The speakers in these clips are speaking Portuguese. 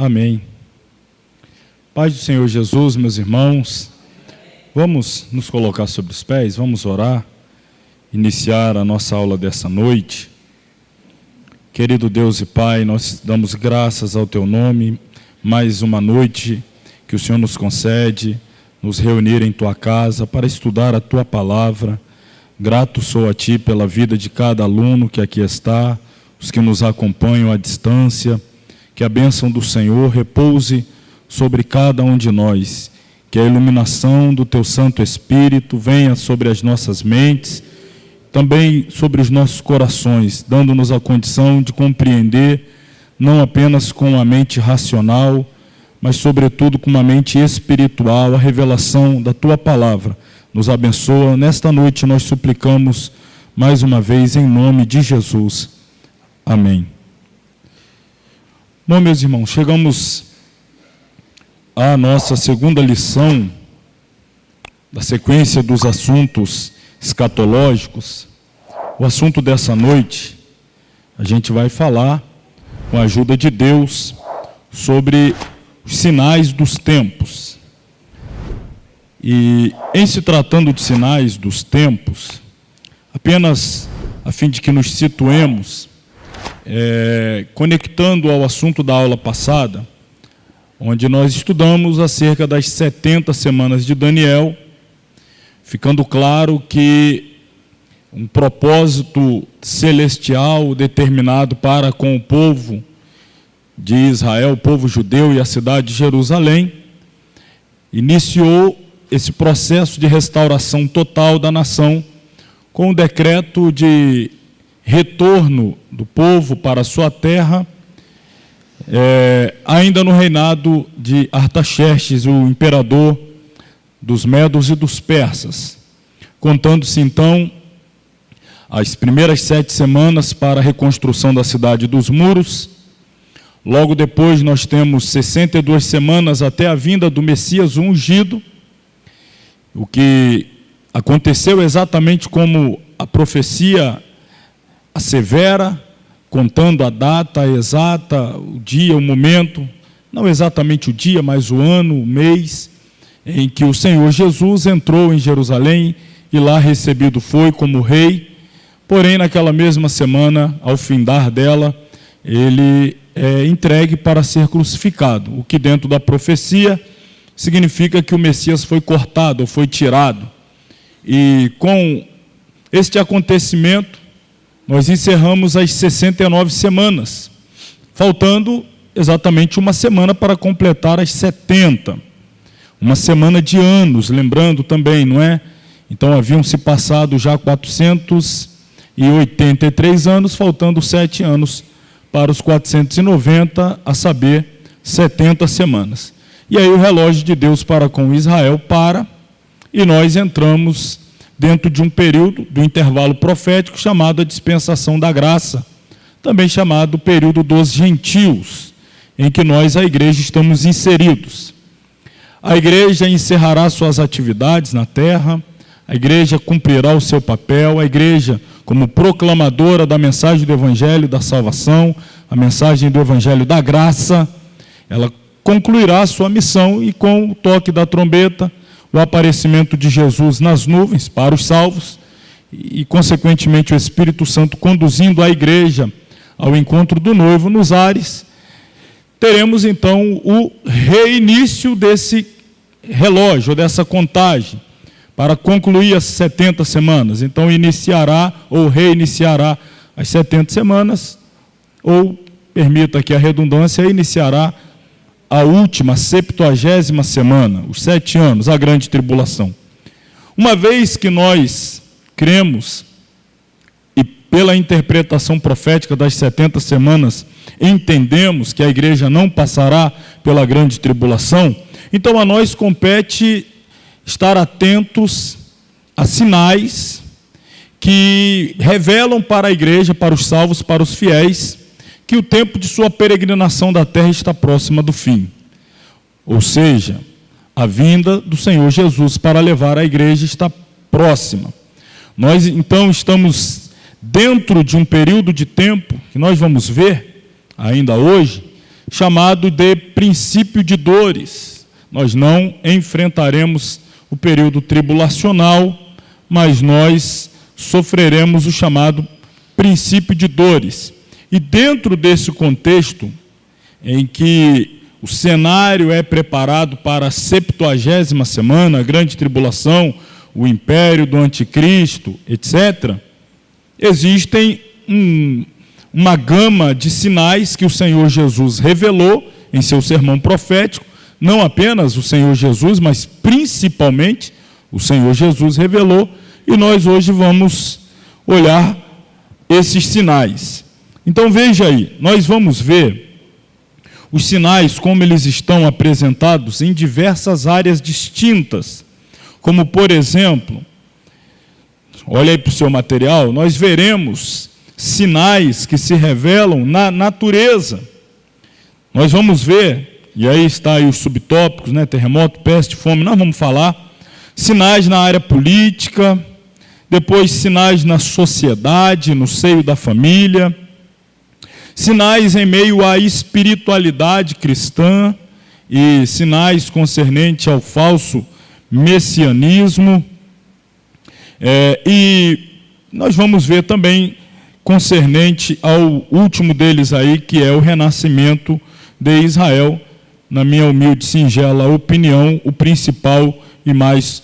Amém. Paz do Senhor Jesus, meus irmãos, vamos nos colocar sobre os pés, vamos orar, iniciar a nossa aula dessa noite. Querido Deus e Pai, nós damos graças ao Teu nome, mais uma noite que o Senhor nos concede, nos reunir em Tua casa para estudar a Tua palavra. Grato sou a Ti pela vida de cada aluno que aqui está, os que nos acompanham à distância. Que a bênção do Senhor repouse sobre cada um de nós, que a iluminação do Teu Santo Espírito venha sobre as nossas mentes, também sobre os nossos corações, dando-nos a condição de compreender, não apenas com a mente racional, mas sobretudo com uma mente espiritual, a revelação da Tua palavra. Nos abençoa. Nesta noite nós suplicamos mais uma vez em nome de Jesus. Amém. Bom, meus irmãos, chegamos à nossa segunda lição da sequência dos assuntos escatológicos. O assunto dessa noite, a gente vai falar, com a ajuda de Deus, sobre os sinais dos tempos. E, em se tratando de sinais dos tempos, apenas a fim de que nos situemos, conectando ao assunto da aula passada, onde nós estudamos acerca das 70 semanas de Daniel, ficando claro que um propósito celestial determinado para com o povo de Israel, o povo judeu e a cidade de Jerusalém, iniciou esse processo de restauração total da nação com o decreto de retorno do povo para a sua terra, ainda no reinado de Artaxerxes, o imperador dos Medos e dos Persas, contando-se então as primeiras 7 semanas para a reconstrução da cidade dos muros. Logo depois nós temos 62 semanas até a vinda do Messias ungido, o que aconteceu exatamente como a profecia assevera, contando a data exata, o dia, o momento, não exatamente o dia, mas o ano, o mês, em que o Senhor Jesus entrou em Jerusalém e lá recebido foi como rei. Porém, naquela mesma semana, ao findar dela, ele é entregue para ser crucificado, o que dentro da profecia significa que o Messias foi cortado, ou foi tirado. E com este acontecimento, nós encerramos as 69 semanas, faltando exatamente uma semana para completar as 70. Uma semana de anos, lembrando também, não é? Então haviam se passado já 483 anos, faltando 7 anos para os 490, a saber, 70 semanas. E aí o relógio de Deus para com Israel para, e nós entramos dentro de um período do intervalo profético chamado a dispensação da graça, também chamado período dos gentios, em que nós, a igreja, estamos inseridos. A igreja encerrará suas atividades na terra, a igreja cumprirá o seu papel, a igreja, como proclamadora da mensagem do evangelho da salvação, a mensagem do evangelho da graça, ela concluirá a sua missão e com o toque da trombeta, o aparecimento de Jesus nas nuvens para os salvos e, consequentemente, o Espírito Santo conduzindo a igreja ao encontro do noivo nos ares, teremos então o reinício desse relógio, dessa contagem, para concluir as 70 semanas. Então, iniciará ou reiniciará as 70 semanas, ou, permita aqui a redundância, iniciará a última, 70ª semana, os 7 anos, a grande tribulação. Uma vez que nós cremos, e pela interpretação profética das 70 semanas, entendemos que a igreja não passará pela grande tribulação, então a nós compete estar atentos a sinais que revelam para a igreja, para os salvos, para os fiéis, que o tempo de sua peregrinação da terra está próxima do fim. Ou seja, a vinda do Senhor Jesus para levar a igreja está próxima. Nós, então, estamos dentro de um período de tempo, que nós vamos ver ainda hoje, chamado de princípio de dores. Nós não enfrentaremos o período tribulacional, mas nós sofreremos o chamado princípio de dores. E dentro desse contexto, em que o cenário é preparado para a 70ª semana, a grande tribulação, o império do anticristo, etc., existem uma gama de sinais que o Senhor Jesus revelou em seu sermão profético. Não apenas o Senhor Jesus, mas principalmente o Senhor Jesus revelou, e nós hoje vamos olhar esses sinais. Então veja aí, nós vamos ver os sinais como eles estão apresentados em diversas áreas distintas, como por exemplo, olha aí para o seu material, nós veremos sinais que se revelam na natureza. Nós vamos ver, e aí está aí os subtópicos, né, terremoto, peste, fome, nós vamos falar, sinais na área política, depois sinais na sociedade, no seio da família, sinais em meio à espiritualidade cristã e sinais concernentes ao falso messianismo. E nós vamos ver também concernente ao último deles aí, que é o renascimento de Israel, na minha humilde e singela opinião, o principal e mais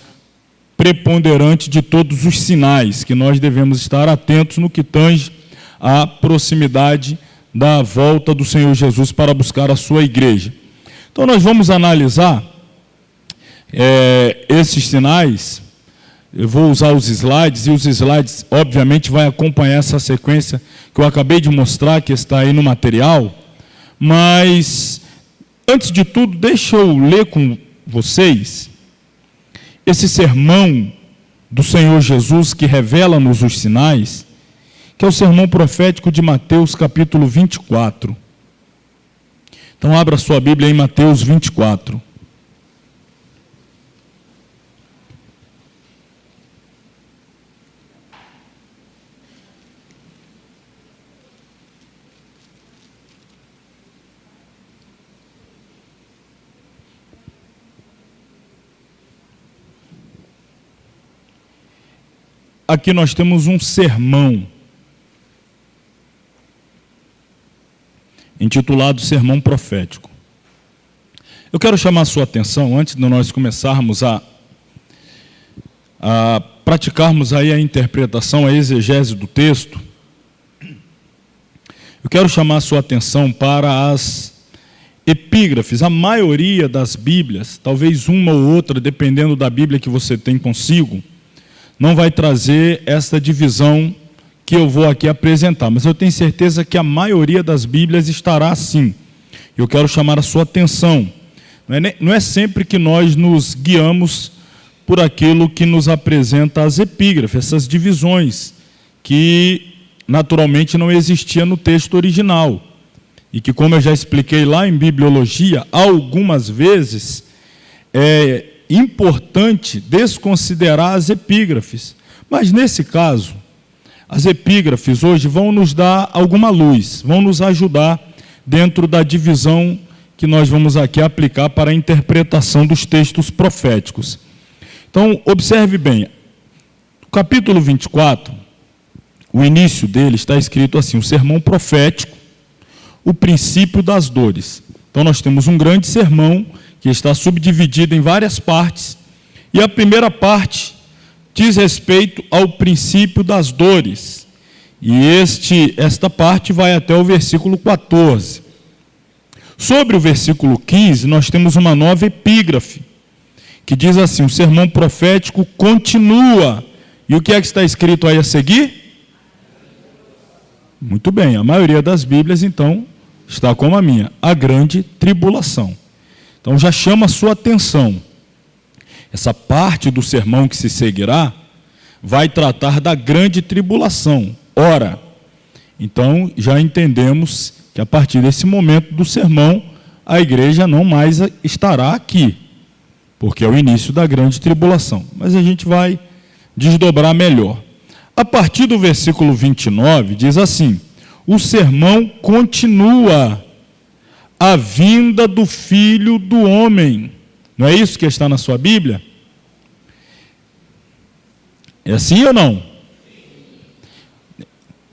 preponderante de todos os sinais que nós devemos estar atentos no que tange à proximidade da volta do Senhor Jesus para buscar a sua igreja. Então nós vamos analisar esses sinais. Eu vou usar os slides, e os slides obviamente vai acompanhar essa sequência que eu acabei de mostrar, que está aí no material, mas antes de tudo, deixa eu ler com vocês esse sermão do Senhor Jesus que revela-nos os sinais, que é o sermão profético de Mateus capítulo 24. Então abra sua Bíblia em Mateus 24. Aqui nós temos um sermão intitulado Sermão Profético. Eu quero chamar a sua atenção, antes de nós começarmos a praticarmos aí a interpretação, a exegese do texto, eu quero chamar a sua atenção para as epígrafes. A maioria das Bíblias, talvez uma ou outra, dependendo da Bíblia que você tem consigo, não vai trazer essa divisão que eu vou aqui apresentar, mas eu tenho certeza que a maioria das Bíblias estará assim. Eu quero chamar a sua atenção. Não é sempre que nós nos guiamos por aquilo que nos apresenta as epígrafes, essas divisões, que naturalmente não existia no texto original, e que, como eu já expliquei lá em Bibliologia, algumas vezes é importante desconsiderar as epígrafes, mas nesse caso, as epígrafes hoje vão nos dar alguma luz, vão nos ajudar dentro da divisão que nós vamos aqui aplicar para a interpretação dos textos proféticos. Então, observe bem, o capítulo 24, o início dele está escrito assim, o sermão profético, o princípio das dores. Então, nós temos um grande sermão que está subdividido em várias partes, e a primeira parte diz respeito ao princípio das dores, e esta parte vai até o versículo 14. Sobre o versículo 15, nós temos uma nova epígrafe, que diz assim, o sermão profético continua, e o que é que está escrito aí a seguir? Muito bem, a maioria das Bíblias, então, está como a minha, a grande tribulação. Então já chama a sua atenção. Essa parte do sermão que se seguirá vai tratar da grande tribulação. Ora, então já entendemos que a partir desse momento do sermão, a igreja não mais estará aqui, porque é o início da grande tribulação. Mas a gente vai desdobrar melhor. A partir do versículo 29, diz assim, o sermão continua a vinda do Filho do Homem. Não é isso que está na sua Bíblia? É assim ou não?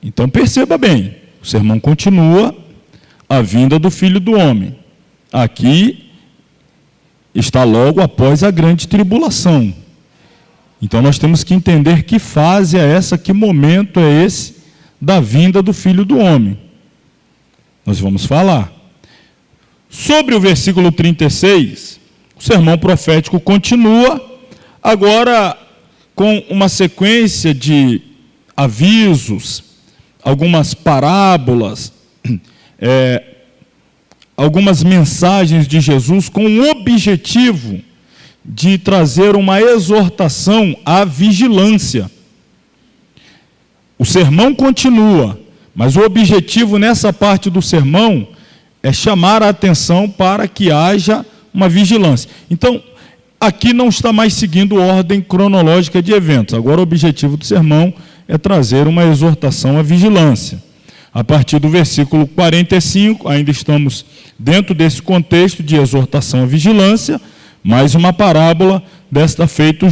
Então perceba bem, o sermão continua, a vinda do Filho do Homem. Aqui está logo após a grande tribulação. Então nós temos que entender que fase é essa, que momento é esse da vinda do Filho do Homem. Nós vamos falar. Sobre o versículo 36, o sermão profético continua, agora com uma sequência de avisos, algumas parábolas, algumas mensagens de Jesus com o objetivo de trazer uma exortação à vigilância. O sermão continua, mas o objetivo nessa parte do sermão é chamar a atenção para que haja uma vigilância. Então, aqui não está mais seguindo ordem cronológica de eventos. Agora o objetivo do sermão é trazer uma exortação à vigilância. A partir do versículo 45, ainda estamos dentro desse contexto de exortação à vigilância, mais uma parábola desta feita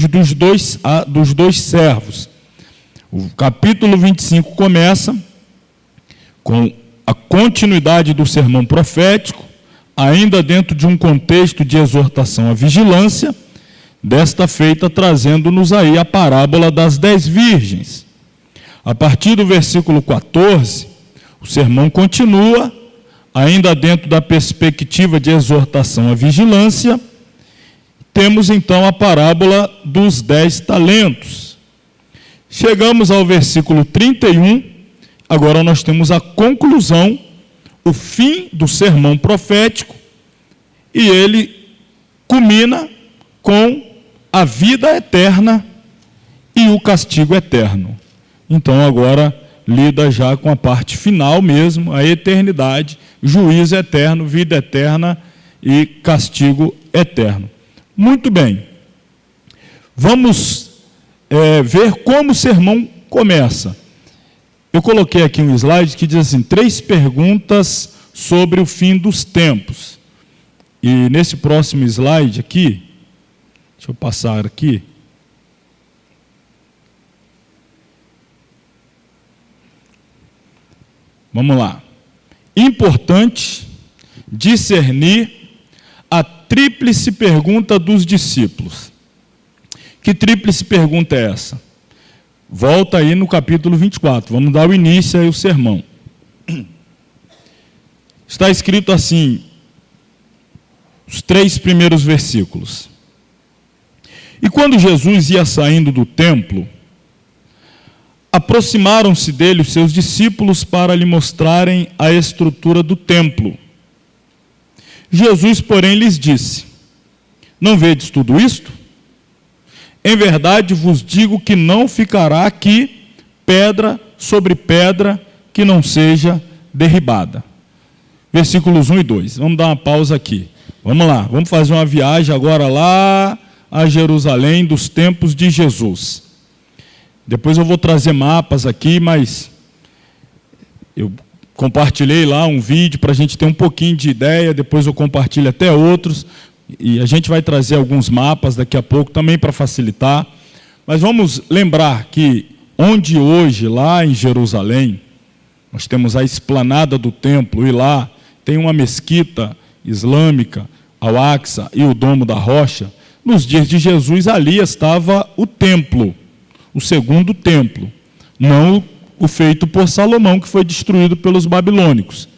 dos dois servos. O capítulo 25 começa com a continuidade do sermão profético, ainda dentro de um contexto de exortação à vigilância, desta feita trazendo-nos aí a parábola das 10 virgens. A partir do versículo 14, o sermão continua, ainda dentro da perspectiva de exortação à vigilância. Temos então a parábola dos 10 talentos. Chegamos ao versículo 31, agora nós temos a conclusão, o fim do sermão profético, e ele culmina com a vida eterna e o castigo eterno. Então agora lida já com a parte final mesmo, a eternidade, juízo eterno, vida eterna e castigo eterno. Muito bem, vamos ver como o sermão começa. Eu coloquei aqui um slide que diz assim, 3 perguntas sobre o fim dos tempos. E nesse próximo slide aqui, deixa eu passar aqui. Vamos lá. Importante discernir a tríplice pergunta dos discípulos. Que tríplice pergunta é essa? Volta aí no capítulo 24, vamos dar o início aí ao sermão. Está escrito assim, os 3 primeiros versículos. E quando Jesus ia saindo do templo, aproximaram-se dele os seus discípulos para lhe mostrarem a estrutura do templo. Jesus, porém, lhes disse, não vedes tudo isto? Em verdade vos digo que não ficará aqui pedra sobre pedra que não seja derribada. Versículos 1 e 2. Vamos dar uma pausa aqui. Vamos lá, vamos fazer uma viagem agora lá a Jerusalém dos tempos de Jesus. Depois eu vou trazer mapas aqui, mas eu compartilhei lá um vídeo para a gente ter um pouquinho de ideia, depois eu compartilho até outros, e a gente vai trazer alguns mapas daqui a pouco também para facilitar. Mas vamos lembrar que onde hoje, lá em Jerusalém, nós temos a esplanada do templo, e lá tem uma mesquita islâmica, Al-Aqsa e o Domo da Rocha. Nos dias de Jesus, ali estava o templo, o segundo templo, não o feito por Salomão, que foi destruído pelos babilônicos,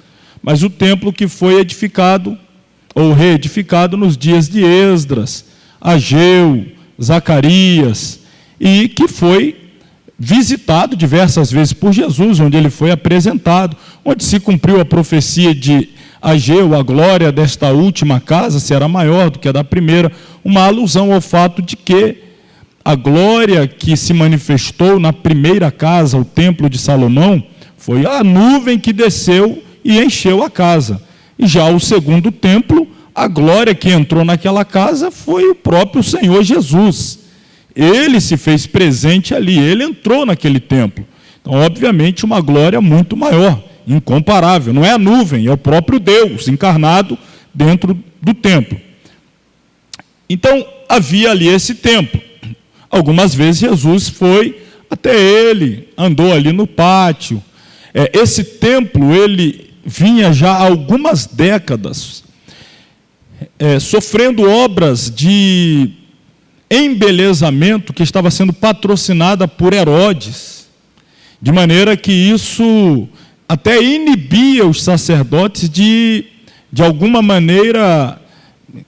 mas o templo que foi edificado, ou reedificado nos dias de Esdras, Ageu, Zacarias, e que foi visitado diversas vezes por Jesus, onde ele foi apresentado, onde se cumpriu a profecia de Ageu, a glória desta última casa será maior do que a da primeira, uma alusão ao fato de que a glória que se manifestou na primeira casa, o templo de Salomão, foi a nuvem que desceu e encheu a casa. E já o segundo templo, a glória que entrou naquela casa foi o próprio Senhor Jesus. Ele se fez presente ali, ele entrou naquele templo. Então, obviamente, uma glória muito maior. incomparável. Não é a nuvem, é o próprio Deus encarnado dentro do templo. Então, havia ali esse templo. Algumas vezes Jesus foi até ele, andou ali no pátio. Esse templo, ele vinha já há algumas décadas sofrendo obras de embelezamento que estava sendo patrocinada por Herodes, de maneira que isso até inibia os sacerdotes de alguma maneira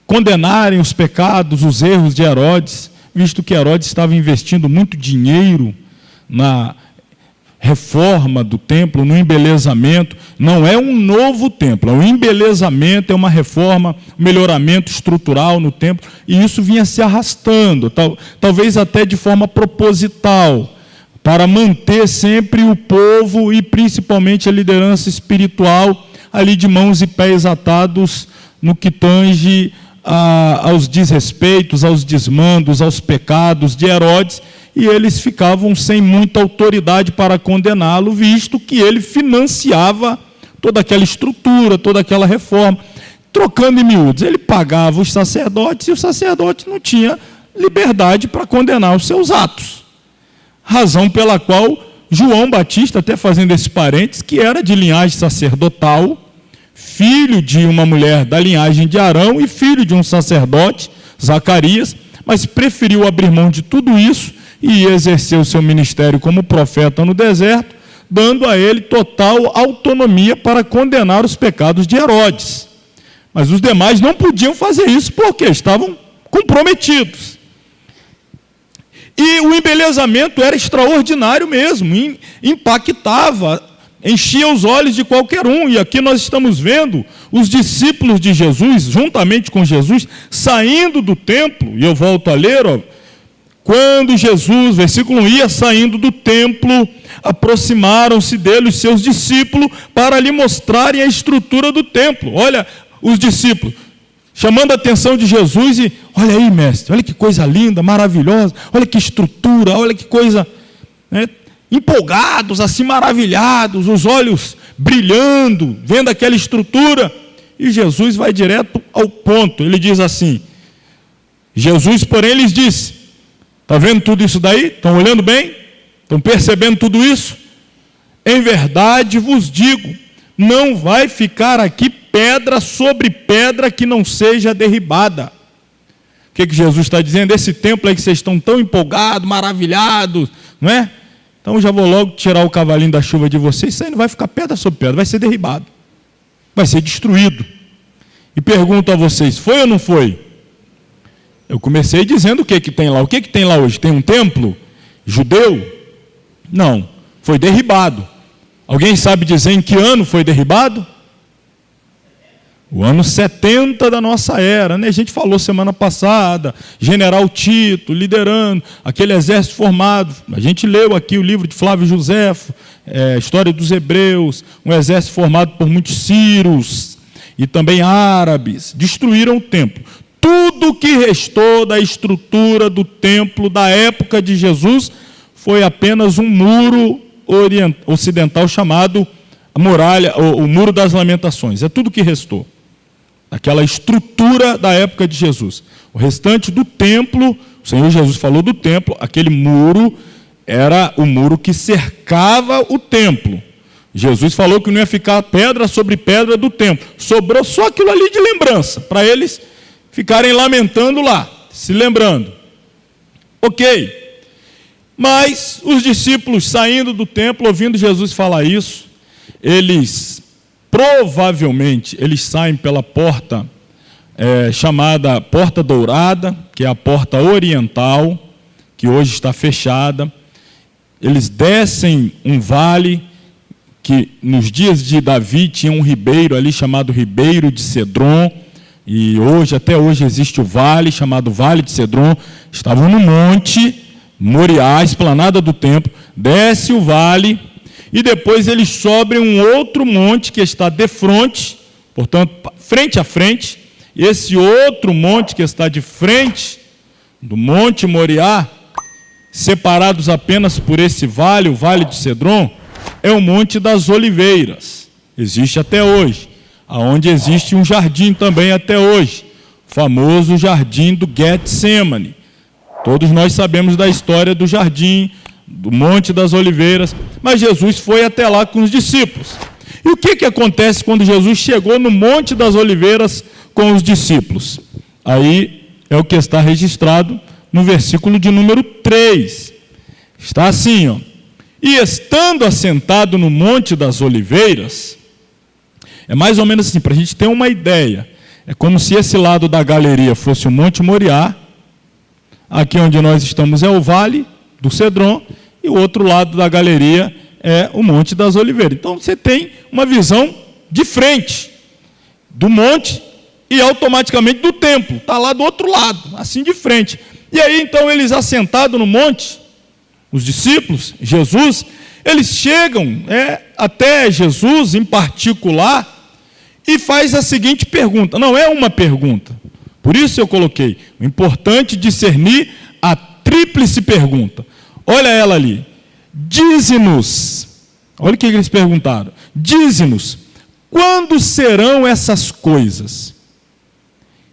condenarem os pecados, os erros de Herodes, visto que Herodes estava investindo muito dinheiro na reforma do templo, no embelezamento. Não é um novo templo, é um embelezamento, é uma reforma, um melhoramento estrutural no templo, e isso vinha se arrastando, talvez até de forma proposital, para manter sempre o povo e principalmente a liderança espiritual ali de mãos e pés atados no que tange aos desrespeitos, aos desmandos, aos pecados de Herodes, e eles ficavam sem muita autoridade para condená-lo, visto que ele financiava toda aquela estrutura, toda aquela reforma. Trocando em miúdos, ele pagava os sacerdotes, e os sacerdotes não tinham liberdade para condenar os seus atos. Razão pela qual João Batista, até fazendo esse parênteses, que era de linhagem sacerdotal, filho de uma mulher da linhagem de Arão e filho de um sacerdote, Zacarias, mas preferiu abrir mão de tudo isso e exercer o seu ministério como profeta no deserto, dando a ele total autonomia para condenar os pecados de Herodes. Mas os demais não podiam fazer isso porque estavam comprometidos. E o embelezamento era extraordinário mesmo, impactava, enchia os olhos de qualquer um. E aqui nós estamos vendo os discípulos de Jesus, juntamente com Jesus, saindo do templo. E eu volto a ler, quando Jesus, versículo 1, ia saindo do templo, aproximaram-se dele os seus discípulos para lhe mostrarem a estrutura do templo. Olha, os discípulos chamando a atenção de Jesus e, olha aí, mestre, olha que coisa linda, maravilhosa, olha que estrutura, olha que coisa, né? Empolgados, assim, maravilhados, os olhos brilhando, vendo aquela estrutura. E Jesus vai direto ao ponto. Ele diz assim, Jesus, porém, lhes disse, está vendo tudo isso daí? Estão olhando bem? Estão percebendo tudo isso? Em verdade vos digo, não vai ficar aqui pedra sobre pedra que não seja derribada. O que Jesus está dizendo? Esse templo aí que vocês estão tão empolgados, maravilhados, não é? Então já vou logo tirar o cavalinho da chuva de vocês, isso aí não vai ficar pedra sobre pedra, vai ser derribado, vai ser destruído. E pergunto a vocês, foi ou não foi? Eu comecei dizendo o que tem lá. O que tem lá hoje? Tem um templo judeu? Não, foi derribado. Alguém sabe dizer em que ano foi derribado? O ano 70 da nossa era, né? A gente falou semana passada, General Tito liderando aquele exército formado. A gente leu aqui o livro de Flávio Joséfo, História dos Hebreus, um exército formado por muitos sírios e também árabes. Destruíram o templo. Tudo que restou da estrutura do templo da época de Jesus foi apenas um muro ocidental chamado a muralha, o Muro das Lamentações. É tudo que restou. Aquela estrutura da época de Jesus. O restante do templo, o Senhor Jesus falou do templo, aquele muro era o muro que cercava o templo. Jesus falou que não ia ficar pedra sobre pedra do templo. Sobrou só aquilo ali de lembrança, para eles ficarem lamentando lá, se lembrando. Ok. Mas os discípulos saindo do templo, ouvindo Jesus falar isso, provavelmente, eles saem pela porta chamada Porta Dourada, que é a porta oriental, que hoje está fechada. Eles descem um vale, que nos dias de Davi tinha um ribeiro ali chamado Ribeiro de Cedron, e até hoje existe o vale chamado Vale de Cedron. Estavam no monte Moriá, a esplanada do templo, desce o vale, e depois eles sobem um outro monte que está de frente, portanto, frente a frente. E esse outro monte que está de frente do Monte Moriá, separados apenas por esse vale, o Vale de Cedron, é o Monte das Oliveiras. existe até hoje, aonde existe um jardim também até hoje, o famoso jardim do Getsemane. Todos nós sabemos da história do jardim, do Monte das Oliveiras, mas Jesus foi até lá com os discípulos. E o que acontece quando Jesus chegou no Monte das Oliveiras com os discípulos? Aí é o que está registrado no versículo de número 3. Está assim, ó. E estando assentado no Monte das Oliveiras, é mais ou menos assim, para a gente ter uma ideia. É como se esse lado da galeria fosse o Monte Moriá, aqui onde nós estamos é o Vale do Cedron, e o outro lado da galeria é o Monte das Oliveiras. Então você tem uma visão de frente do monte e automaticamente do templo, está lá do outro lado, assim de frente. E aí então eles assentados no monte, os discípulos, Jesus, eles chegam até Jesus em particular e faz a seguinte pergunta, não é uma pergunta, por isso eu coloquei, o importante discernir a tríplice pergunta. Olha ela ali, dize-nos, olha o que eles perguntaram, dize-nos, quando serão essas coisas?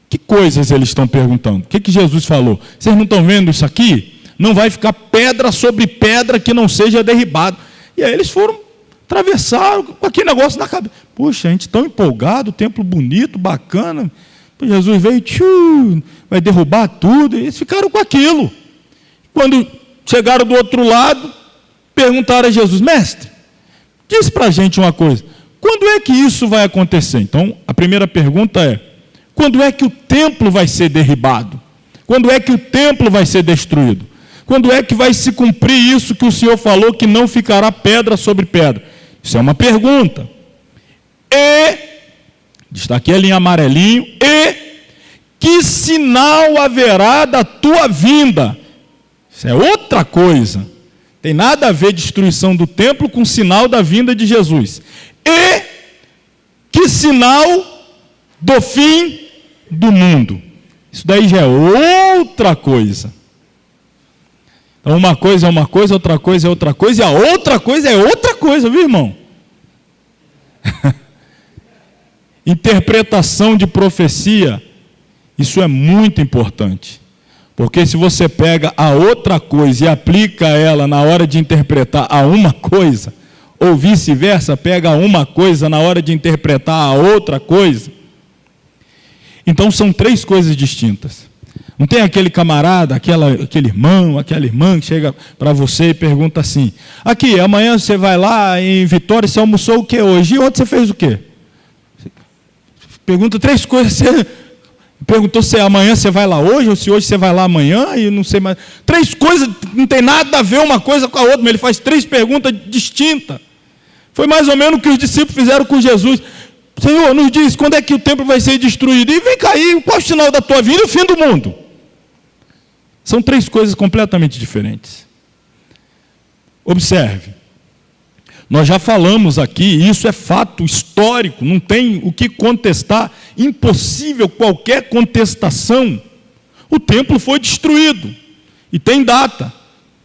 Que coisas eles estão perguntando? O que Jesus falou? Vocês não estão vendo isso aqui? Não vai ficar pedra sobre pedra que não seja derribado. E aí eles foram atravessar com aquele negócio na cabeça. Poxa, a gente tão empolgado, templo bonito, bacana. Jesus veio, vai derrubar tudo. E eles ficaram com aquilo. Quando chegaram do outro lado, perguntaram a Jesus, mestre, diz para a gente uma coisa, quando é que isso vai acontecer? Então, a primeira pergunta é, quando é que o templo vai ser derribado? Quando é que o templo vai ser destruído? Quando é que vai se cumprir isso que o Senhor falou, que não ficará pedra sobre pedra? Isso é uma pergunta. E, destaquei ali em amarelinho, e que sinal haverá da tua vinda? Isso é outra coisa. Tem nada a ver destruição do templo com o sinal da vinda de Jesus. E que sinal do fim do mundo? Isso daí já é outra coisa. Então uma coisa é uma coisa, outra coisa é outra coisa, e a outra coisa é outra coisa, viu, irmão? Interpretação de profecia, isso é muito importante. Porque se você pega a outra coisa e aplica ela na hora de interpretar a uma coisa, ou vice-versa, pega uma coisa na hora de interpretar a outra coisa, então são três coisas distintas. Não tem aquele camarada, aquele irmão, aquela irmã que chega para você e pergunta assim, aqui, amanhã você vai lá em Vitória, você almoçou o que hoje? E ontem você fez o quê? Pergunta três coisas, você perguntou se amanhã você vai lá hoje, ou se hoje você vai lá amanhã, e não sei mais. Três coisas, não tem nada a ver uma coisa com a outra, mas ele faz três perguntas distintas. Foi mais ou menos o que os discípulos fizeram com Jesus. Senhor, nos diz, quando é que o templo vai ser destruído? E vem cair, qual é o sinal da tua vida e o fim do mundo? São três coisas completamente diferentes. Observe. Nós já falamos aqui, e isso é fato histórico, não tem o que contestar, impossível qualquer contestação. O templo foi destruído, e tem data.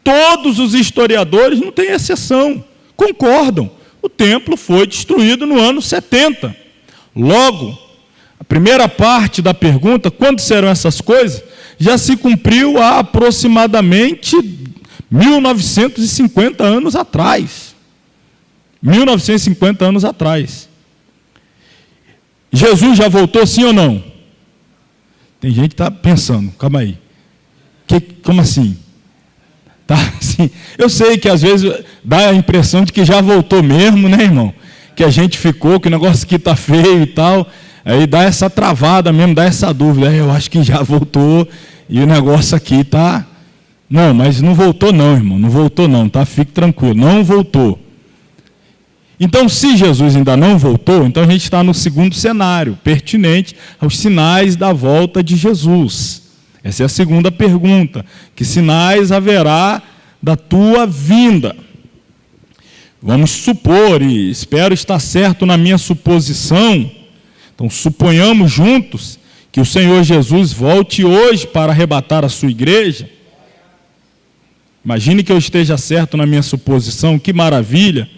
Todos os historiadores, não tem exceção, concordam. O templo foi destruído no ano 70. Logo, a primeira parte da pergunta, quando serão essas coisas, já se cumpriu há aproximadamente 1950 anos atrás. 1950 anos atrás. Jesus já voltou sim ou não? Tem gente que está pensando, calma aí. Como assim? Tá, assim? Eu sei que às vezes dá a impressão de que já voltou mesmo, né, irmão? Que a gente ficou, que o negócio aqui está feio e tal. Aí dá essa travada mesmo, dá essa dúvida. Eu acho que já voltou e o negócio aqui está... Não, mas não voltou não, irmão. Não voltou não, tá? Fique tranquilo. Não voltou. Então, se Jesus ainda não voltou, então a gente está no segundo cenário, pertinente aos sinais da volta de Jesus. Essa é a segunda pergunta. Que sinais haverá da tua vinda? Vamos supor, e espero estar certo na minha suposição, então suponhamos juntos que o Senhor Jesus volte hoje para arrebatar a sua igreja. Imagine que eu esteja certo na minha suposição, que maravilha.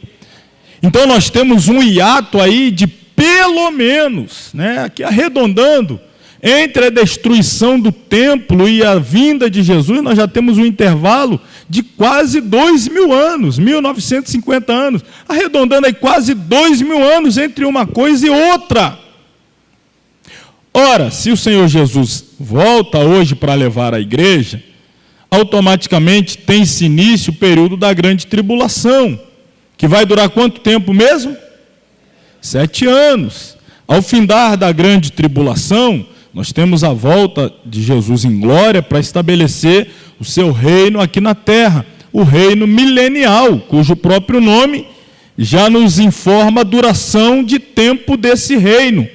Então nós temos um hiato aí de pelo menos, aqui arredondando, entre a destruição do templo e a vinda de Jesus, nós já temos um intervalo de quase 2.000 anos, 1950 anos, arredondando aí quase 2.000 anos entre uma coisa e outra. Ora, se o Senhor Jesus volta hoje para levar a igreja, automaticamente tem-se início o período da grande tribulação, que vai durar quanto tempo mesmo? 7 anos. Ao findar da grande tribulação, nós temos a volta de Jesus em glória para estabelecer o seu reino aqui na terra, o reino milenial, cujo próprio nome já nos informa a duração de tempo desse reino.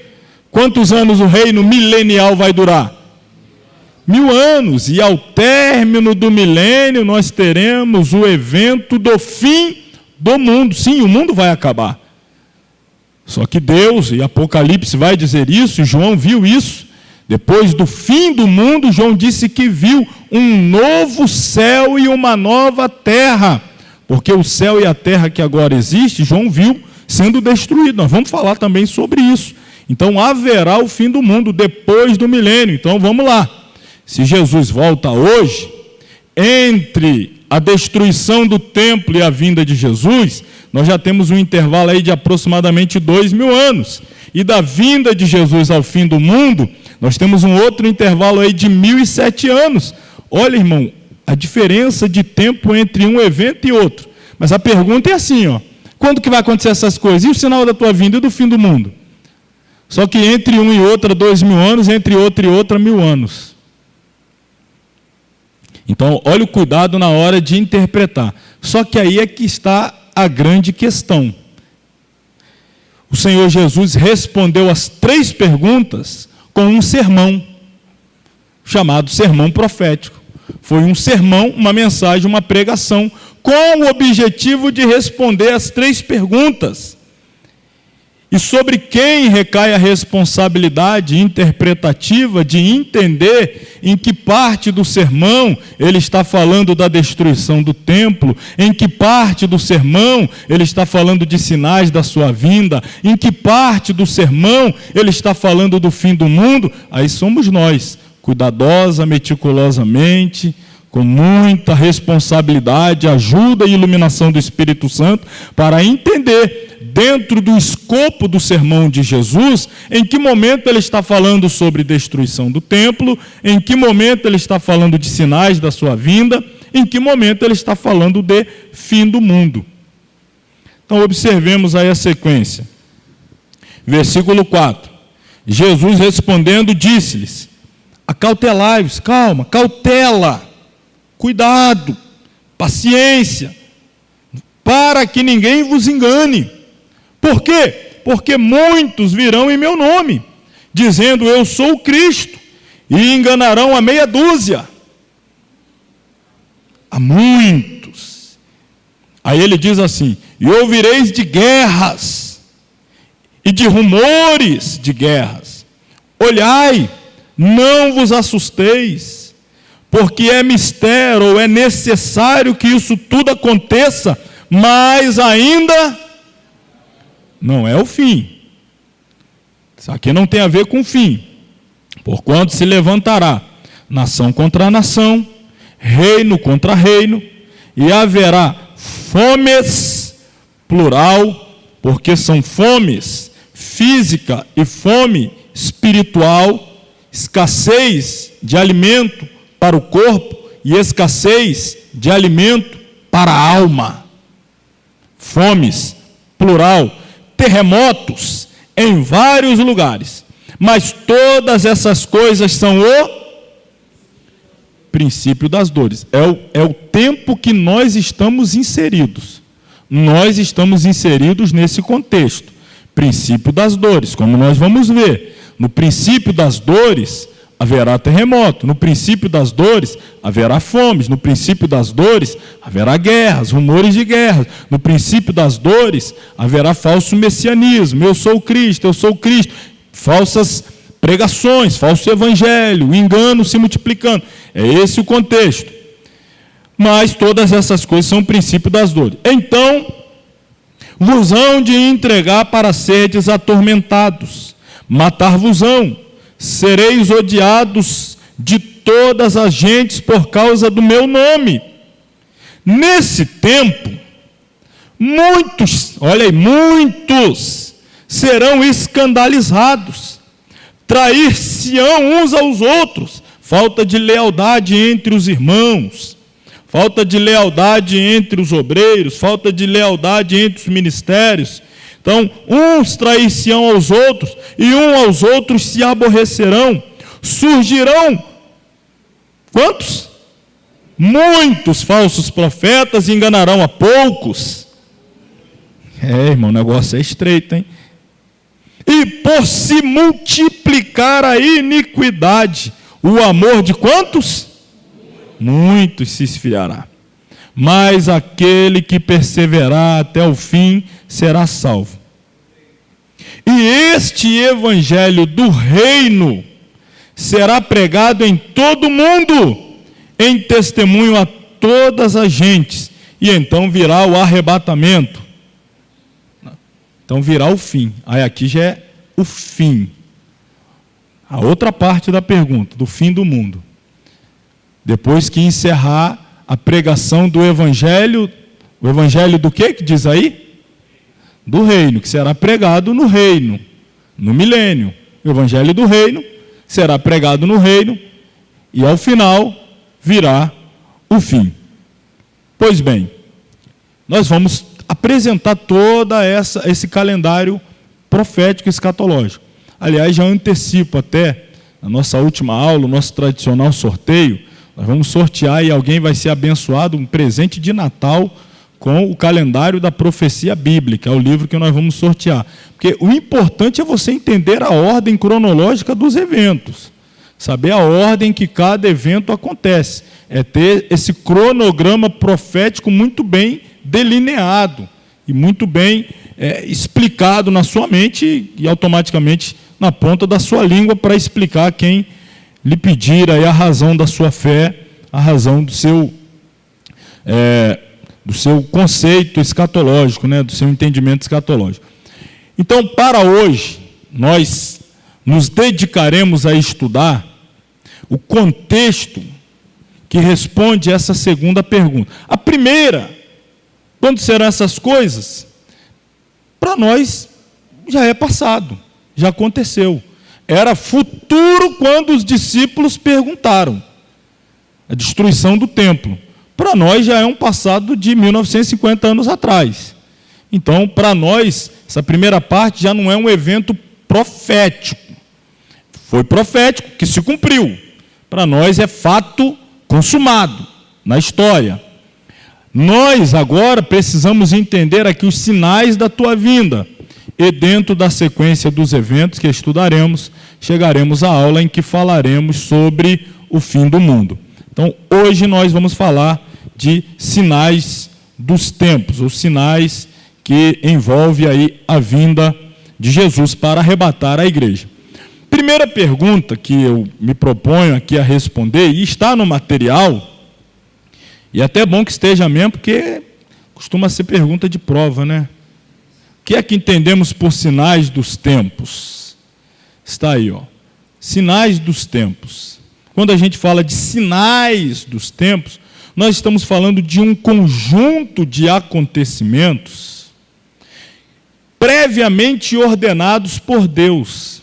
Quantos anos o reino milenial vai durar? 1000 anos, e ao término do milênio nós teremos o evento do fim do mundo. Sim, o mundo vai acabar. Só que Deus, e Apocalipse vai dizer isso, e João viu isso. Depois do fim do mundo, João disse que viu um novo céu e uma nova terra. Porque o céu e a terra que agora existe, João viu sendo destruído. Nós vamos falar também sobre isso. Então haverá o fim do mundo depois do milênio. Então vamos lá. Se Jesus volta hoje, entre a destruição do templo e a vinda de Jesus, nós já temos um intervalo aí de aproximadamente 2.000 anos. E da vinda de Jesus ao fim do mundo, nós temos um outro intervalo aí de 1.007 anos. Olha, irmão, a diferença de tempo entre um evento e outro. Mas a pergunta é assim, quando que vai acontecer essas coisas? E o sinal da tua vinda e do fim do mundo? Só que entre um e outra, 2.000 anos, entre outra e outra, 1.000 anos. Então, olha o cuidado na hora de interpretar. Só que aí é que está a grande questão. O Senhor Jesus respondeu as 3 perguntas com um sermão, chamado sermão profético. Foi um sermão, uma mensagem, uma pregação, com o objetivo de responder as 3 perguntas. E sobre quem recai a responsabilidade interpretativa de entender em que parte do sermão ele está falando da destruição do templo, em que parte do sermão ele está falando de sinais da sua vinda, em que parte do sermão ele está falando do fim do mundo. Aí somos nós, cuidadosa, meticulosamente, com muita responsabilidade, ajuda e iluminação do Espírito Santo, para entender, dentro do escopo do sermão de Jesus, em que momento ele está falando sobre destruição do templo, em que momento ele está falando de sinais da sua vinda, em que momento ele está falando de fim do mundo. Então observemos aí a sequência. Versículo 4. Jesus respondendo disse-lhes: acautelai-vos, calma, cautela, cuidado, paciência, para que ninguém vos engane. Por quê? Porque muitos virão em meu nome, dizendo eu sou o Cristo, e enganarão a meia dúzia. Há muitos. Aí ele diz assim: e ouvireis de guerras, e de rumores de guerras. Olhai, não vos assusteis, porque é mistério, ou é necessário que isso tudo aconteça, mas ainda não é o fim. Isso aqui não tem a ver com o fim. Porquanto se levantará nação contra nação, reino contra reino, e haverá fomes, plural, porque são fomes física e fome espiritual, escassez de alimento para o corpo e escassez de alimento para a alma. Fomes, plural, terremotos em vários lugares, mas todas essas coisas são o princípio das dores. É o tempo que nós estamos inseridos. Nós estamos inseridos nesse contexto. Princípio das dores, como nós vamos ver. No princípio das dores haverá terremoto, no princípio das dores haverá fomes, no princípio das dores haverá guerras, rumores de guerras, no princípio das dores haverá falso messianismo, eu sou Cristo, falsas pregações, falso evangelho, engano se multiplicando. É esse o contexto. Mas todas essas coisas são o princípio das dores. Então, vos-ão de entregar para serdes atormentados, matar-vos-ão, sereis odiados de todas as gentes por causa do meu nome. Nesse tempo, muitos, olha aí, muitos serão escandalizados, trair-se-ão uns aos outros, falta de lealdade entre os irmãos, falta de lealdade entre os obreiros, falta de lealdade entre os ministérios. Então, uns trair-se-ão aos outros, e uns aos outros se aborrecerão. Surgirão, quantos? Muitos falsos profetas enganarão a poucos. Irmão, o negócio é estreito, hein? E por se multiplicar a iniquidade, o amor de quantos? Muitos se esfriará. Mas aquele que perseverar até o fim será salvo. E este evangelho do reino será pregado em todo o mundo, em testemunho a todas as gentes, e então virá o arrebatamento. Então virá o fim. Aí aqui já é o fim. A outra parte da pergunta, do fim do mundo. Depois que encerrar a pregação do evangelho, o evangelho do quê que diz aí? Do reino, que será pregado no reino, no milênio. O evangelho do reino será pregado no reino, e ao final virá o fim. Pois bem, nós vamos apresentar toda esse calendário profético escatológico. Aliás, já antecipo até na nossa última aula, o nosso tradicional sorteio, nós vamos sortear e alguém vai ser abençoado um presente de Natal com o calendário da profecia bíblica, é o livro que nós vamos sortear. Porque o importante é você entender a ordem cronológica dos eventos, saber a ordem que cada evento acontece, é ter esse cronograma profético muito bem delineado e muito bem explicado na sua mente e automaticamente na ponta da sua língua para explicar a quem lhe pedir aí a razão da sua fé, a razão do seu conceito escatológico, né, do seu entendimento escatológico. Então, para hoje, nós nos dedicaremos a estudar o contexto que responde essa segunda pergunta. A primeira, quando serão essas coisas? Para nós já é passado, já aconteceu. Era futuro quando os discípulos perguntaram. A destruição do templo. Para nós já é um passado de 1950 anos atrás. Então, para nós, essa primeira parte já não é um evento profético. Foi profético, que se cumpriu. Para nós é fato consumado na história. Nós agora precisamos entender aqui os sinais da tua vinda. E dentro da sequência dos eventos que estudaremos, chegaremos à aula em que falaremos sobre o fim do mundo. Então, hoje nós vamos falar de sinais dos tempos, os sinais que envolvem aí a vinda de Jesus para arrebatar a igreja. Primeira pergunta que eu me proponho aqui a responder, e está no material, e é até bom que esteja mesmo, porque costuma ser pergunta de prova, né? O que é que entendemos por sinais dos tempos? Está aí, ó. Sinais dos tempos. Quando a gente fala de sinais dos tempos, nós estamos falando de um conjunto de acontecimentos previamente ordenados por Deus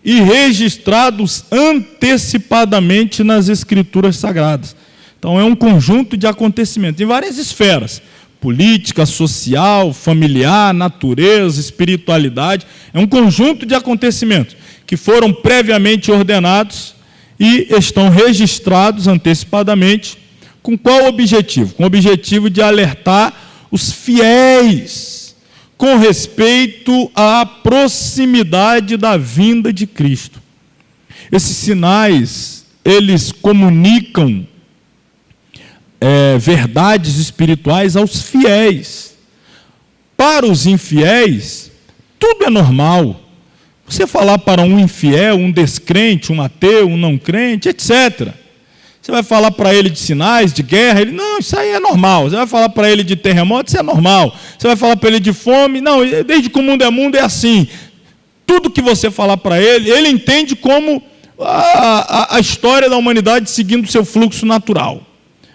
e registrados antecipadamente nas Escrituras Sagradas. Então, é um conjunto de acontecimentos em várias esferas: política, social, familiar, natureza, espiritualidade. É um conjunto de acontecimentos que foram previamente ordenados e estão registrados antecipadamente. Com qual objetivo? Com o objetivo de alertar os fiéis com respeito à proximidade da vinda de Cristo. Esses sinais, eles comunicam verdades espirituais aos fiéis. Para os infiéis, tudo é normal. Você falar para um infiel, um descrente, um ateu, um não crente, etc. Você vai falar para ele de sinais, de guerra, ele, não, isso aí é normal. Você vai falar para ele de terremoto, isso é normal. Você vai falar para ele de fome, não, desde que o mundo é assim. Tudo que você falar para ele, ele entende como a história da humanidade seguindo o seu fluxo natural.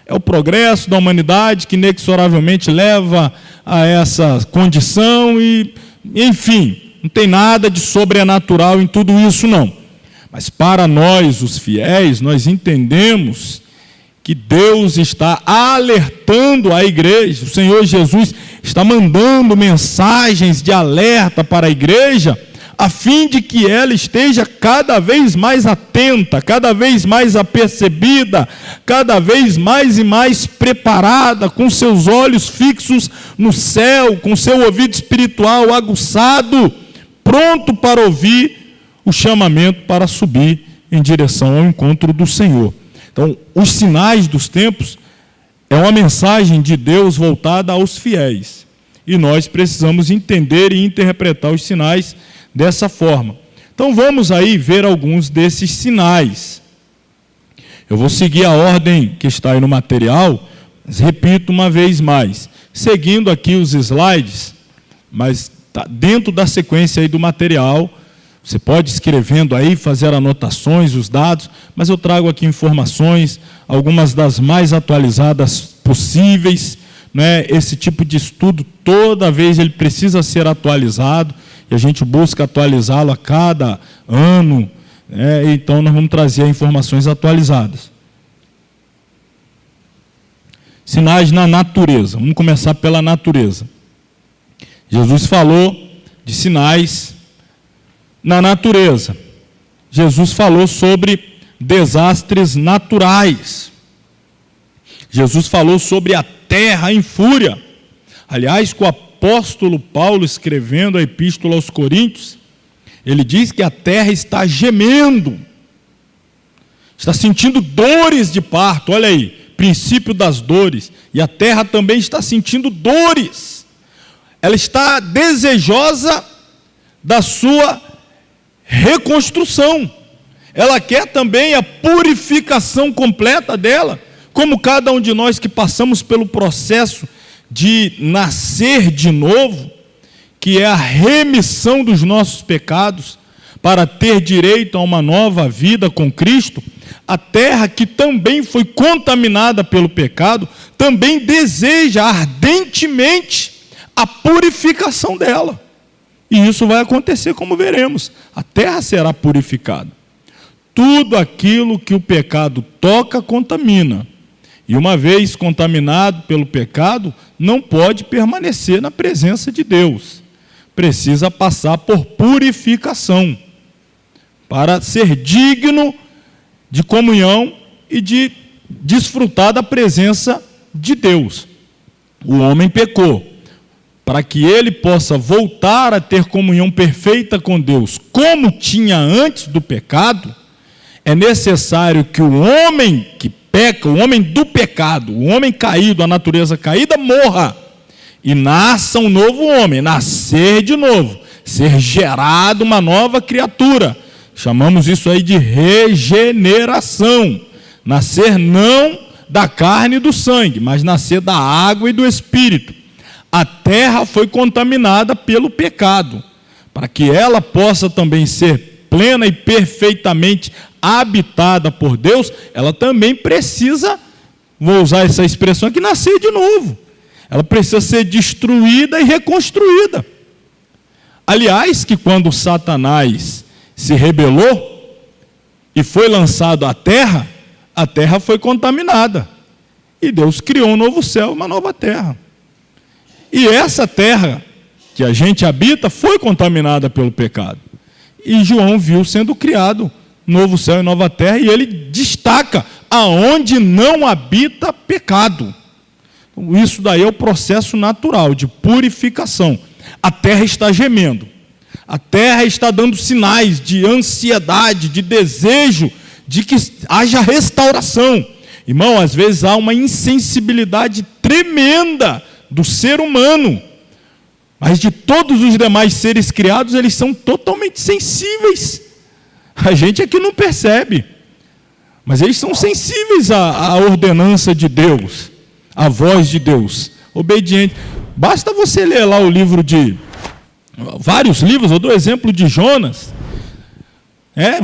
É o progresso da humanidade que inexoravelmente leva a essa condição e, enfim, não tem nada de sobrenatural em tudo isso, não. Mas para nós, os fiéis, nós entendemos que Deus está alertando a igreja, o Senhor Jesus está mandando mensagens de alerta para a igreja, a fim de que ela esteja cada vez mais atenta, cada vez mais apercebida, cada vez mais e mais preparada, com seus olhos fixos no céu, com seu ouvido espiritual aguçado, pronto para ouvir o chamamento para subir em direção ao encontro do Senhor. Então, os sinais dos tempos é uma mensagem de Deus voltada aos fiéis. E nós precisamos entender e interpretar os sinais dessa forma. Então, vamos aí ver alguns desses sinais. Eu vou seguir a ordem que está aí no material, mas repito uma vez mais, seguindo aqui os slides, mas tá dentro da sequência aí do material. Você pode ir escrevendo aí, fazer anotações, os dados, mas eu trago aqui informações, algumas das mais atualizadas possíveis, né? Esse tipo de estudo, toda vez ele precisa ser atualizado, e a gente busca atualizá-lo a cada ano, né? Então nós vamos trazer informações atualizadas. Sinais na natureza, vamos começar pela natureza. Jesus falou de sinais na natureza. Jesus falou sobre desastres naturais. Jesus falou sobre a terra em fúria. Aliás, com o apóstolo Paulo escrevendo a epístola aos Coríntios, ele diz que a terra está gemendo, está sentindo dores de parto. Olha aí, princípio das dores. E a terra também está sentindo dores. Ela está desejosa da sua reconstrução. Ela quer também a purificação completa dela, como cada um de nós que passamos pelo processo de nascer de novo, que é a remissão dos nossos pecados, para ter direito a uma nova vida com Cristo. A terra que também foi contaminada pelo pecado, também deseja ardentemente a purificação dela. E isso vai acontecer, como veremos. A terra será purificada. Tudo aquilo que o pecado toca, contamina. E uma vez contaminado pelo pecado, não pode permanecer na presença de Deus. Precisa passar por purificação, para ser digno de comunhão e de desfrutar da presença de Deus. O homem pecou. Para que ele possa voltar a ter comunhão perfeita com Deus, como tinha antes do pecado, é necessário que o homem que peca, o homem do pecado, o homem caído, a natureza caída, morra, e nasça um novo homem, nascer de novo, ser gerado uma nova criatura. Chamamos isso aí de regeneração. Nascer não da carne e do sangue, mas nascer da água e do Espírito. A terra foi contaminada pelo pecado. Para que ela possa também ser plena e perfeitamente habitada por Deus, ela também precisa, vou usar essa expressão aqui, nascer de novo. Ela precisa ser destruída e reconstruída. Aliás, que quando Satanás se rebelou e foi lançado à terra, a terra foi contaminada. E Deus criou um novo céu e uma nova terra. E essa terra que a gente habita foi contaminada pelo pecado. E João viu sendo criado novo céu e nova terra, e ele destaca aonde não habita pecado. Isso daí é o processo natural de purificação. A terra está gemendo. A terra está dando sinais de ansiedade, de desejo, de que haja restauração. Irmão, às vezes há uma insensibilidade tremenda do ser humano, mas de todos os demais seres criados, eles são totalmente sensíveis. A gente é que não percebe. Mas eles são sensíveis à ordenança de Deus, à voz de Deus, obedientes. Basta você ler lá o livro de... vários livros, eu dou exemplo de Jonas.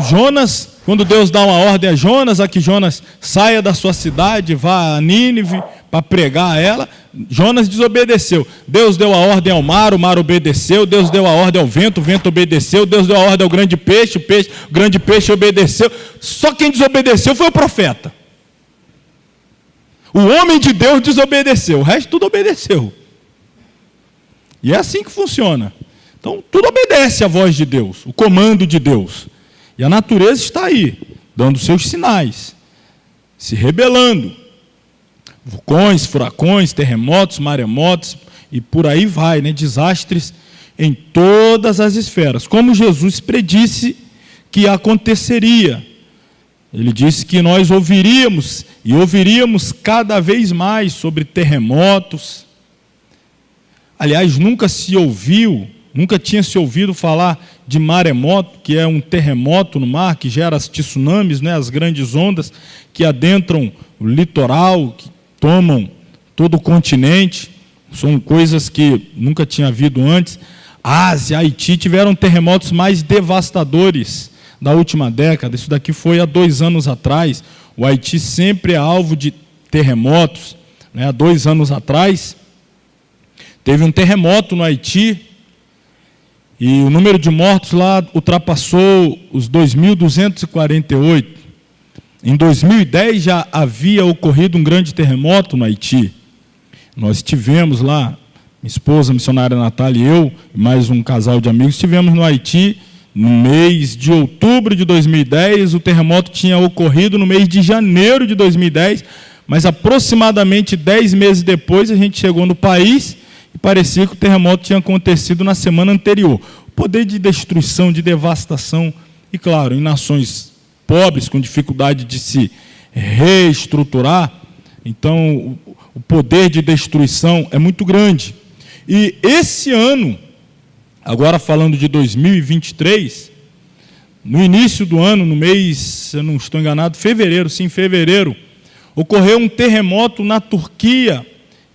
Jonas, quando Deus dá uma ordem a Jonas, a que Jonas saia da sua cidade, vá a Nínive para pregar a ela, Jonas desobedeceu. Deus deu a ordem ao mar, o mar obedeceu. Deus deu a ordem ao vento, o vento obedeceu. Deus deu a ordem ao grande peixe, o grande peixe obedeceu. Só quem desobedeceu foi o profeta. O homem de Deus desobedeceu, o resto tudo obedeceu. E é assim que funciona. Então, tudo obedece à voz de Deus, o comando de Deus. E a natureza está aí, dando seus sinais, se rebelando. Vulcões, furacões, terremotos, maremotos, e por aí vai, desastres em todas as esferas. Como Jesus predisse que aconteceria. Ele disse que nós ouviríamos, e ouviríamos cada vez mais sobre terremotos. Aliás, nunca tinha se ouvido falar de maremoto, que é um terremoto no mar, que gera as tsunamis, as grandes ondas que adentram o litoral, que tomam todo o continente. São coisas que nunca tinha havido antes. Ásia, Haiti tiveram terremotos mais devastadores da última década. Isso daqui foi há 2 anos atrás. O Haiti sempre é alvo de terremotos. Há 2 anos atrás, teve um terremoto no Haiti, e o número de mortos lá ultrapassou os 2.248. Em 2010 já havia ocorrido um grande terremoto no Haiti. Nós estivemos lá, minha esposa, a missionária Natália, e eu, e mais um casal de amigos, estivemos no Haiti no mês de outubro de 2010. O terremoto tinha ocorrido no mês de janeiro de 2010, mas aproximadamente 10 meses depois a gente chegou no país e parecia que o terremoto tinha acontecido na semana anterior. O poder de destruição, de devastação, e claro, em nações pobres, com dificuldade de se reestruturar, então o poder de destruição é muito grande. E esse ano, agora falando de 2023, no início do ano, no mês, se eu não estou enganado, fevereiro, ocorreu um terremoto na Turquia,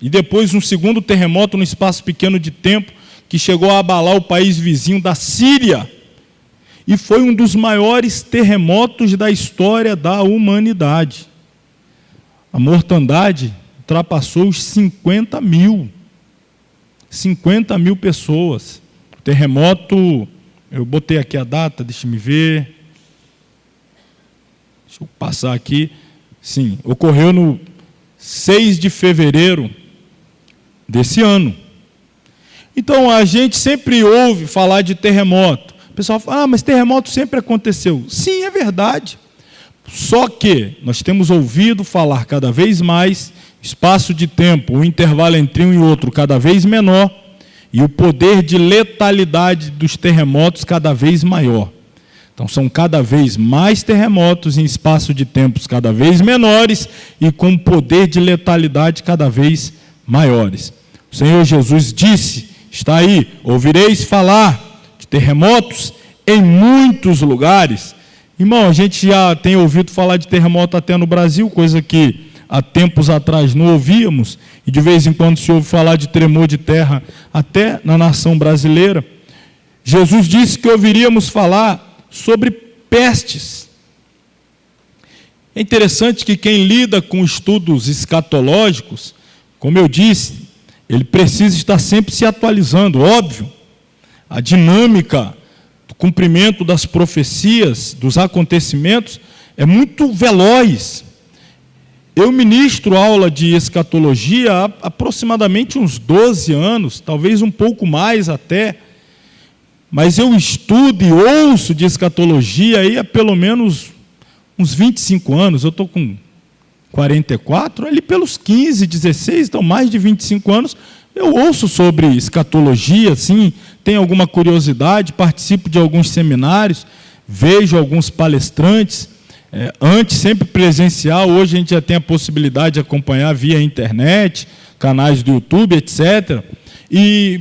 e depois um segundo terremoto num espaço pequeno de tempo, que chegou a abalar o país vizinho da Síria. E foi um dos maiores terremotos da história da humanidade. A mortandade ultrapassou os 50 mil. 50 mil pessoas. O terremoto, eu botei aqui a data, deixa me ver. Deixa eu passar aqui. Sim, ocorreu no 6 de fevereiro desse ano. Então, a gente sempre ouve falar de terremoto. O pessoal fala, mas terremoto sempre aconteceu. Sim, é verdade. Só que nós temos ouvido falar cada vez mais, espaço de tempo, o intervalo entre um e outro cada vez menor, e o poder de letalidade dos terremotos cada vez maior. Então, são cada vez mais terremotos em espaço de tempos cada vez menores e com poder de letalidade cada vez maiores. O Senhor Jesus disse, está aí, ouvireis falar de terremotos em muitos lugares. Irmão, a gente já tem ouvido falar de terremoto até no Brasil, coisa que há tempos atrás não ouvíamos, e de vez em quando se ouve falar de tremor de terra até na nação brasileira. Jesus disse que ouviríamos falar sobre pestes. É interessante que quem lida com estudos escatológicos, como eu disse, ele precisa estar sempre se atualizando, óbvio. A dinâmica do cumprimento das profecias, dos acontecimentos, é muito veloz. Eu ministro aula de escatologia há aproximadamente uns 12 anos, talvez um pouco mais até, mas eu estudo e ouço de escatologia aí há pelo menos uns 25 anos. Eu estou com 44, ali pelos 15, 16, então mais de 25 anos, eu ouço sobre escatologia, sim, tenho alguma curiosidade, participo de alguns seminários, vejo alguns palestrantes, antes sempre presencial, hoje a gente já tem a possibilidade de acompanhar via internet, canais do YouTube, etc.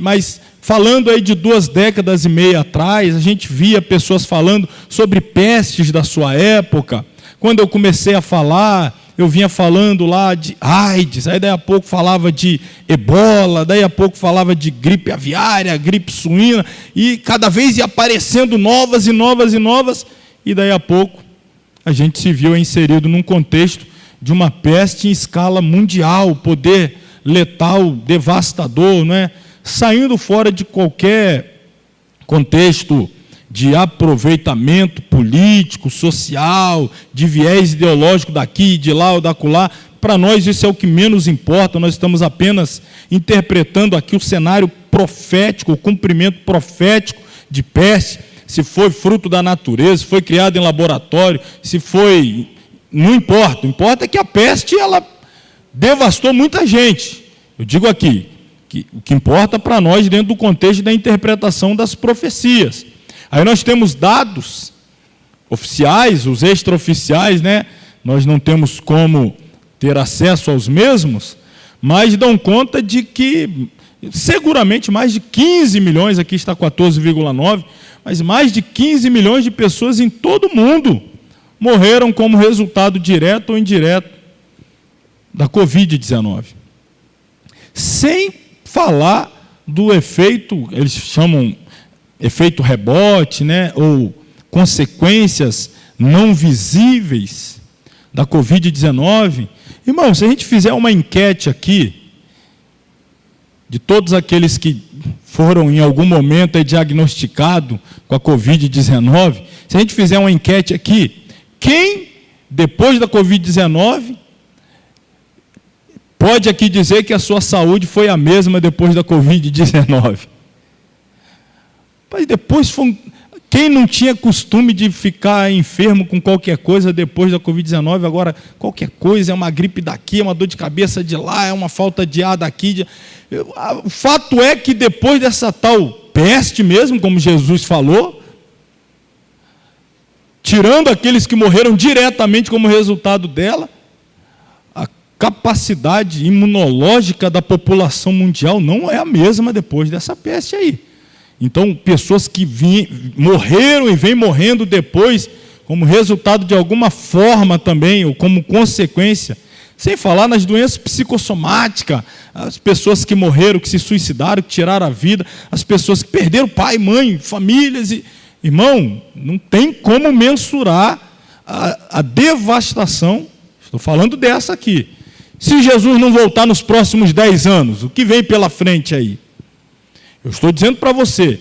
Mas falando aí de 2 décadas e meia atrás, a gente via pessoas falando sobre pestes da sua época, Quando eu comecei a falar, eu vinha falando lá de AIDS, aí daí a pouco falava de ebola, daí a pouco falava de gripe aviária, gripe suína, e cada vez ia aparecendo novas e novas e novas, e daí a pouco a gente se viu inserido num contexto de uma peste em escala mundial, poder letal, devastador, não é? Saindo fora de qualquer contexto de aproveitamento político, social, de viés ideológico daqui, de lá ou da acolá. Para nós isso é o que menos importa, nós estamos apenas interpretando aqui o cenário profético, o cumprimento profético de peste, se foi fruto da natureza, se foi criado em laboratório, se foi... Não importa, o importa é que a peste, ela devastou muita gente. Eu digo aqui, que o que importa para nós dentro do contexto da interpretação das profecias. Aí nós temos dados oficiais, os extraoficiais, né? Nós não temos como ter acesso aos mesmos, mas dão conta de que seguramente mais de 15 milhões, aqui está 14,9, mas mais de 15 milhões de pessoas em todo o mundo morreram como resultado direto ou indireto da Covid-19. Sem falar do efeito, eles chamam efeito rebote, né, ou consequências não visíveis da Covid-19. Irmão, se a gente fizer uma enquete aqui, de todos aqueles que foram em algum momento diagnosticados com a Covid-19, se a gente fizer uma enquete aqui, quem, depois da Covid-19, pode aqui dizer que a sua saúde foi a mesma depois da Covid-19? Mas depois, quem não tinha costume de ficar enfermo com qualquer coisa depois da Covid-19, agora qualquer coisa, é uma gripe daqui, é uma dor de cabeça de lá, é uma falta de ar daqui. O fato é que depois dessa tal peste mesmo, como Jesus falou, tirando aqueles que morreram diretamente como resultado dela, a capacidade imunológica da população mundial não é a mesma depois dessa peste aí. Então, pessoas que morreram e vêm morrendo depois, como resultado de alguma forma também, ou como consequência, sem falar nas doenças psicossomáticas, as pessoas que morreram, que se suicidaram, que tiraram a vida, as pessoas que perderam pai, mãe, famílias. Irmão, não tem como mensurar a devastação, estou falando dessa aqui. Se Jesus não voltar nos próximos 10 anos, o que vem pela frente aí? Eu estou dizendo para você,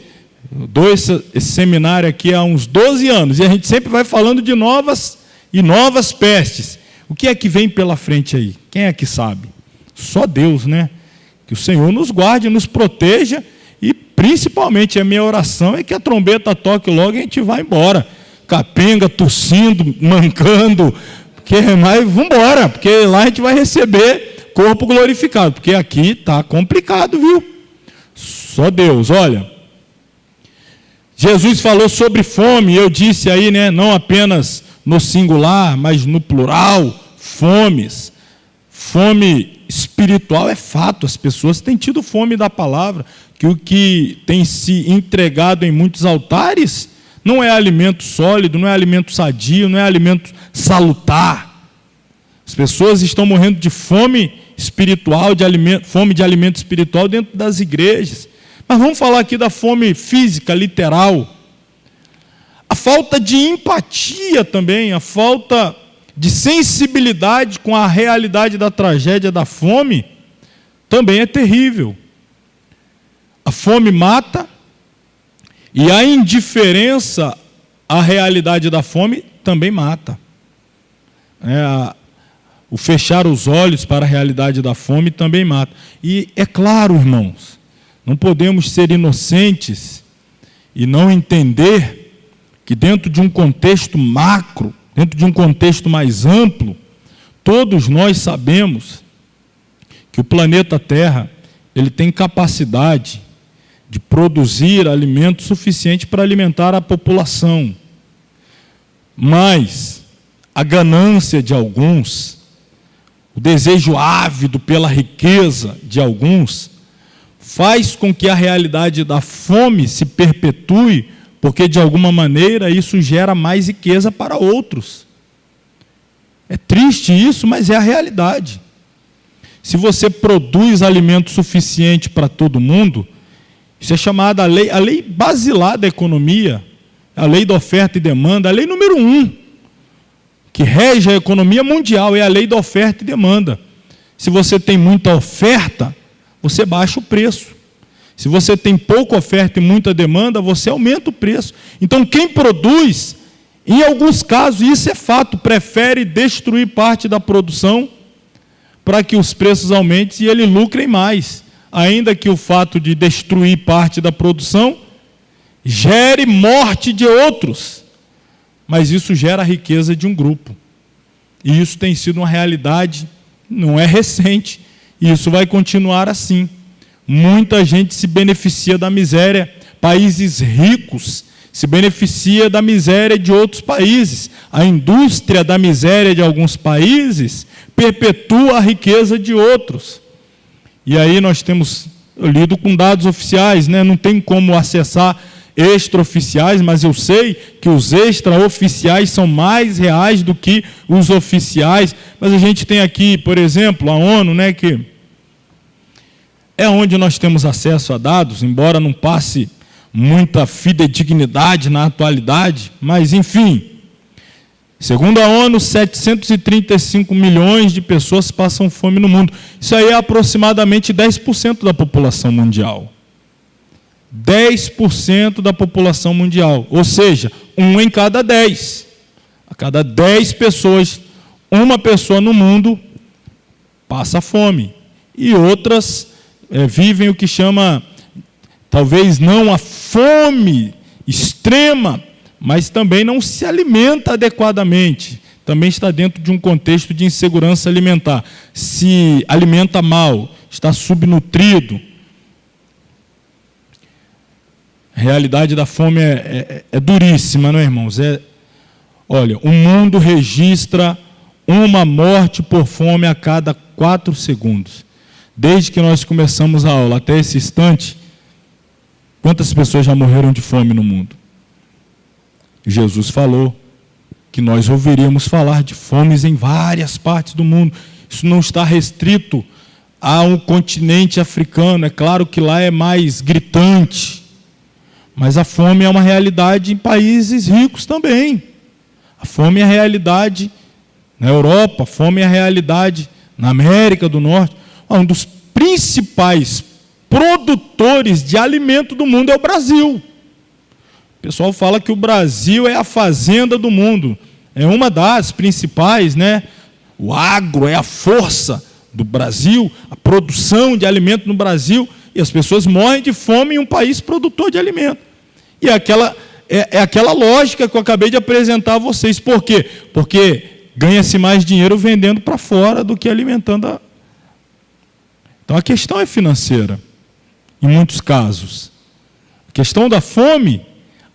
eu dou esse seminário aqui há uns 12 anos, e a gente sempre vai falando de novas e novas pestes. O que é que vem pela frente aí? Quem é que sabe? Só Deus, né? Que o Senhor nos guarde, nos proteja, e principalmente a minha oração é que a trombeta toque logo e a gente vá embora. Capenga, tossindo, mancando, mas vamos embora, porque lá a gente vai receber corpo glorificado, porque aqui está complicado, viu? Só Deus, olha. Jesus falou sobre fome, eu disse aí, né, não apenas no singular, mas no plural, fomes. Fome espiritual é fato, as pessoas têm tido fome da palavra, que o que tem se entregado em muitos altares não é alimento sólido, não é alimento sadio, não é alimento salutar. As pessoas estão morrendo de fome espiritual, fome de alimento espiritual dentro das igrejas. Mas vamos falar aqui da fome física, literal. A falta de empatia também, a falta de sensibilidade com a realidade da tragédia da fome, também é terrível. A fome mata, e a indiferença à realidade da fome também mata. O fechar os olhos para a realidade da fome também mata. E é claro, irmãos, não podemos ser inocentes e não entender que dentro de um contexto macro, dentro de um contexto mais amplo, todos nós sabemos que o planeta Terra, ele tem capacidade de produzir alimento suficiente para alimentar a população. Mas a ganância de alguns, o desejo ávido pela riqueza de alguns, faz com que a realidade da fome se perpetue, porque de alguma maneira isso gera mais riqueza para outros. É triste isso, mas é a realidade. Se você produz alimento suficiente para todo mundo, isso é chamada a lei basilar da economia, a lei da oferta e demanda, a lei número 1, que rege a economia mundial, é a lei da oferta e demanda. Se você tem muita oferta, você baixa o preço. Se você tem pouca oferta e muita demanda, você aumenta o preço. Então, quem produz, em alguns casos, isso é fato, prefere destruir parte da produção para que os preços aumentem e ele lucre mais. Ainda que o fato de destruir parte da produção gere morte de outros, mas isso gera a riqueza de um grupo. E isso tem sido uma realidade, não é recente, e isso vai continuar assim. Muita gente se beneficia da miséria, países ricos se beneficia da miséria de outros países. A indústria da miséria de alguns países perpetua a riqueza de outros. E aí nós temos lido com dados oficiais, né? Não tem como acessar extraoficiais, mas eu sei que os extraoficiais são mais reais do que os oficiais. Mas a gente tem aqui, por exemplo, a ONU, né, que é onde nós temos acesso a dados, embora não passe muita fidedignidade na atualidade, mas enfim, segundo a ONU, 735 milhões de pessoas passam fome no mundo. Isso aí é aproximadamente 10% da população mundial. 10% da população mundial, ou seja, 1 em cada 10. A cada 10 pessoas, uma pessoa no mundo passa fome. E outras vivem o que chama, talvez não a fome extrema, mas também não se alimenta adequadamente. Também está dentro de um contexto de insegurança alimentar. Se alimenta mal, está subnutrido. A realidade da fome é duríssima, não é, irmãos? Olha, o mundo registra uma morte por fome a cada 4 segundos. Desde que nós começamos a aula até esse instante, quantas pessoas já morreram de fome no mundo? Jesus falou que nós ouviríamos falar de fomes em várias partes do mundo. Isso não está restrito a um continente africano. É claro que lá é mais gritante, mas a fome é uma realidade em países ricos também. A fome é a realidade na Europa, a fome é a realidade na América do Norte. Um dos principais produtores de alimento do mundo é o Brasil. O pessoal fala que o Brasil é a fazenda do mundo. É uma das principais, né? O agro é a força do Brasil, a produção de alimento no Brasil, e as pessoas morrem de fome em um país produtor de alimento. E é aquela lógica que eu acabei de apresentar a vocês. Por quê? Porque ganha-se mais dinheiro vendendo para fora do que alimentando Então a questão é financeira, em muitos casos. A questão da fome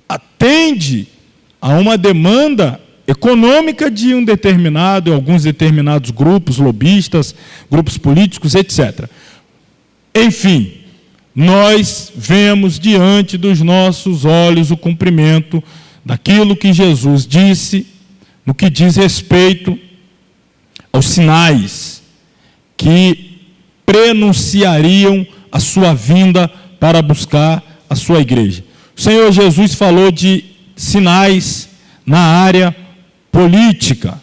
atende a uma demanda econômica de alguns determinados grupos, lobistas, grupos políticos, etc. Enfim, nós vemos diante dos nossos olhos o cumprimento daquilo que Jesus disse, no que diz respeito aos sinais que prenunciariam a sua vinda para buscar a sua igreja. O Senhor Jesus falou de sinais na área política,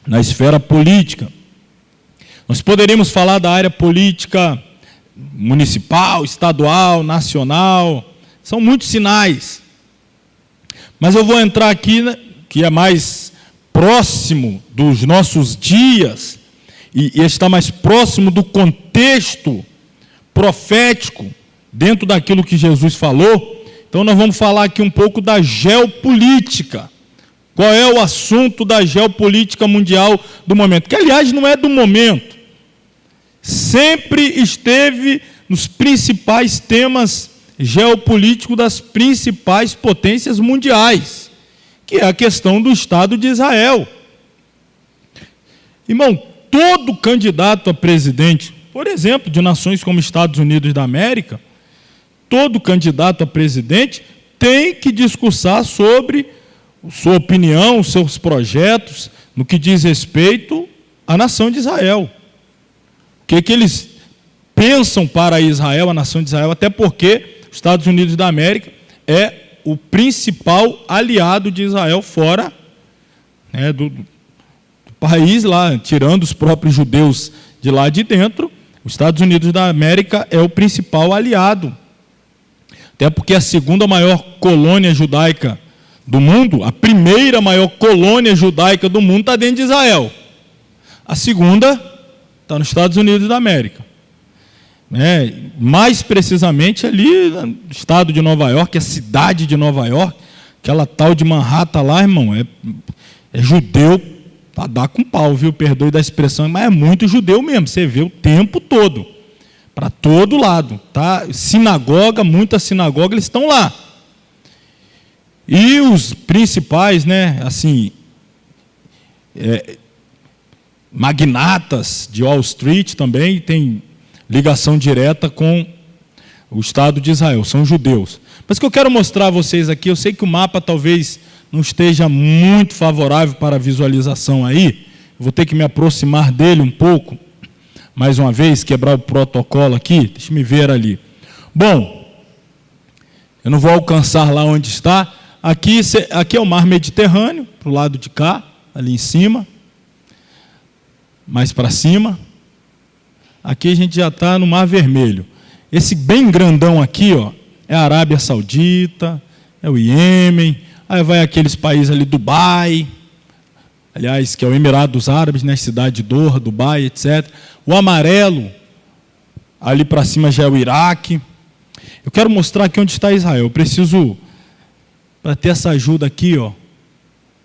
na esfera política. Nós poderíamos falar da área política municipal, estadual, nacional, são muitos sinais. Mas eu vou entrar aqui, que é mais próximo dos nossos dias, e está mais próximo do contexto profético, dentro daquilo que Jesus falou. Então nós vamos falar aqui um pouco da geopolítica. Qual é o assunto da geopolítica mundial do momento? Que, aliás, não é do momento. Sempre esteve nos principais temas geopolíticos das principais potências mundiais, que é a questão do Estado de Israel. Irmão, todo candidato a presidente, por exemplo, de nações como Estados Unidos da América, todo candidato a presidente tem que discursar sobre sua opinião, os seus projetos, no que diz respeito à nação de Israel. O que eles pensam para Israel, a nação de Israel, até porque os Estados Unidos da América é o principal aliado de Israel fora, né, do país lá, tirando os próprios judeus de lá de dentro. Os Estados Unidos da América é o principal aliado. Até porque a segunda maior colônia judaica do mundo, a primeira maior colônia judaica do mundo está dentro de Israel. A segunda está nos Estados Unidos da América. Mais precisamente ali no estado de Nova York, a cidade de Nova York, aquela tal de Manhattan lá, irmão, é judeu para dar com pau, viu? Perdoe da expressão, mas é muito judeu mesmo, você vê o tempo todo, para todo lado, tá? Sinagoga, muita sinagoga, eles estão lá. E os principais, né, assim, magnatas de Wall Street também têm ligação direta com o Estado de Israel, são judeus. Mas o que eu quero mostrar a vocês aqui, eu sei que o mapa talvez não esteja muito favorável para a visualização aí, vou ter que me aproximar dele um pouco, mais uma vez, quebrar o protocolo aqui, deixa me ver ali. Bom, eu não vou alcançar lá onde está, aqui é o mar Mediterrâneo, para o lado de cá, ali em cima, mais para cima. Aqui a gente já está no Mar Vermelho. Esse bem grandão aqui, ó, é a Arábia Saudita, é o Iêmen, aí vai aqueles países ali, Dubai, aliás, que é o Emirados Árabes, né, cidade de Doha, Dubai, etc. O amarelo, ali para cima já é o Iraque. Eu quero mostrar aqui onde está Israel. Eu preciso, para ter essa ajuda aqui, ó.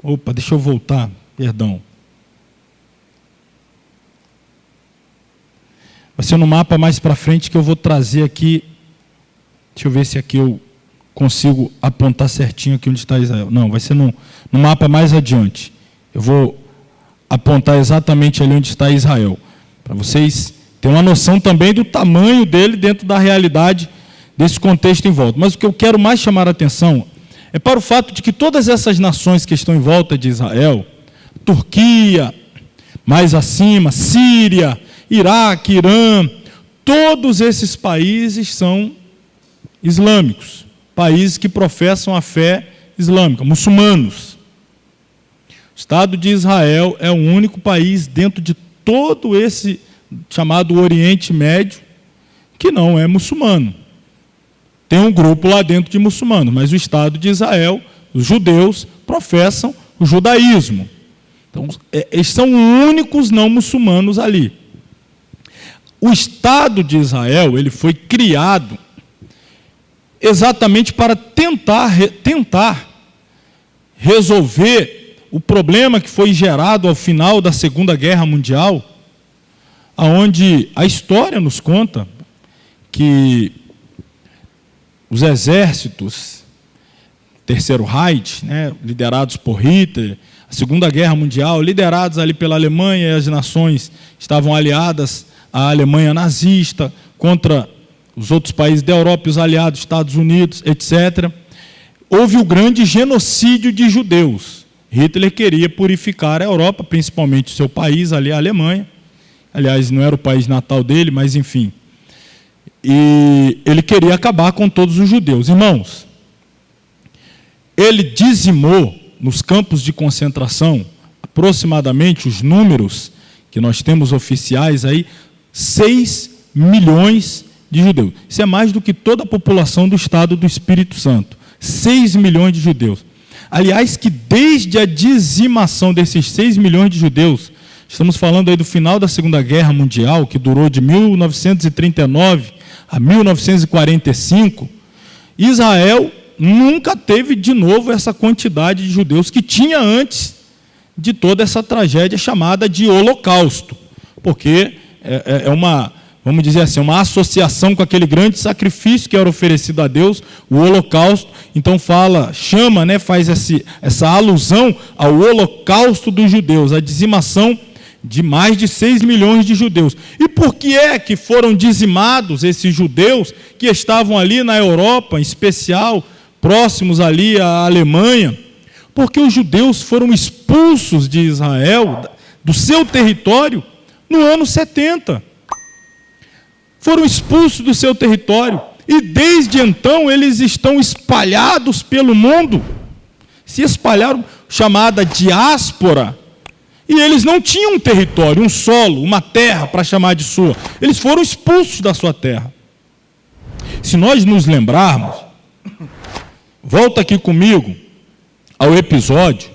Opa, deixa eu voltar, perdão. Vai ser no mapa mais para frente que eu vou trazer aqui. Deixa eu ver se aqui eu consigo apontar certinho aqui onde está Israel. Não, vai ser no mapa mais adiante. Eu vou apontar exatamente ali onde está Israel, para vocês terem uma noção também do tamanho dele dentro da realidade desse contexto em volta. Mas o que eu quero mais chamar a atenção é para o fato de que todas essas nações que estão em volta de Israel, Turquia, mais acima, Síria, Iraque, Irã, todos esses países são islâmicos, países que professam a fé islâmica, muçulmanos. O Estado de Israel é o único país dentro de todo esse chamado Oriente Médio que não é muçulmano. Tem um grupo lá dentro de muçulmanos, mas o Estado de Israel, os judeus, professam o judaísmo. Então, eles são os únicos não muçulmanos ali. O Estado de Israel, ele foi criado exatamente para tentar resolver o problema que foi gerado ao final da Segunda Guerra Mundial, onde a história nos conta que os exércitos, Terceiro Reich, né, liderados por Hitler, a Segunda Guerra Mundial, liderados ali pela Alemanha, e as nações estavam aliadas à Alemanha nazista, contra os outros países da Europa, os aliados, Estados Unidos, etc. Houve o grande genocídio de judeus. Hitler queria purificar a Europa, principalmente o seu país, ali a Alemanha. Aliás, não era o país natal dele, mas enfim. E ele queria acabar com todos os judeus. Irmãos, ele dizimou nos campos de concentração, aproximadamente, os números que nós temos oficiais aí, 6 milhões de judeus. Isso é mais do que toda a população do estado do Espírito Santo. 6 milhões de judeus. Aliás, que desde a dizimação desses 6 milhões de judeus, estamos falando aí do final da Segunda Guerra Mundial, que durou de 1939 a 1945, Israel nunca teve de novo essa quantidade de judeus que tinha antes de toda essa tragédia chamada de Holocausto, porque é uma, vamos dizer assim, uma associação com aquele grande sacrifício que era oferecido a Deus, o Holocausto. Então chama, né, faz essa alusão ao Holocausto dos judeus, a dizimação de mais de 6 milhões de judeus. E por que é que foram dizimados esses judeus que estavam ali na Europa, em especial, próximos ali à Alemanha? Porque os judeus foram expulsos de Israel, do seu território, no ano 70. Foram expulsos do seu território. E desde então eles estão espalhados pelo mundo. Se espalharam, chamada diáspora. E eles não tinham um território, um solo, uma terra para chamar de sua. Eles foram expulsos da sua terra. Se nós nos lembrarmos, volta aqui comigo ao episódio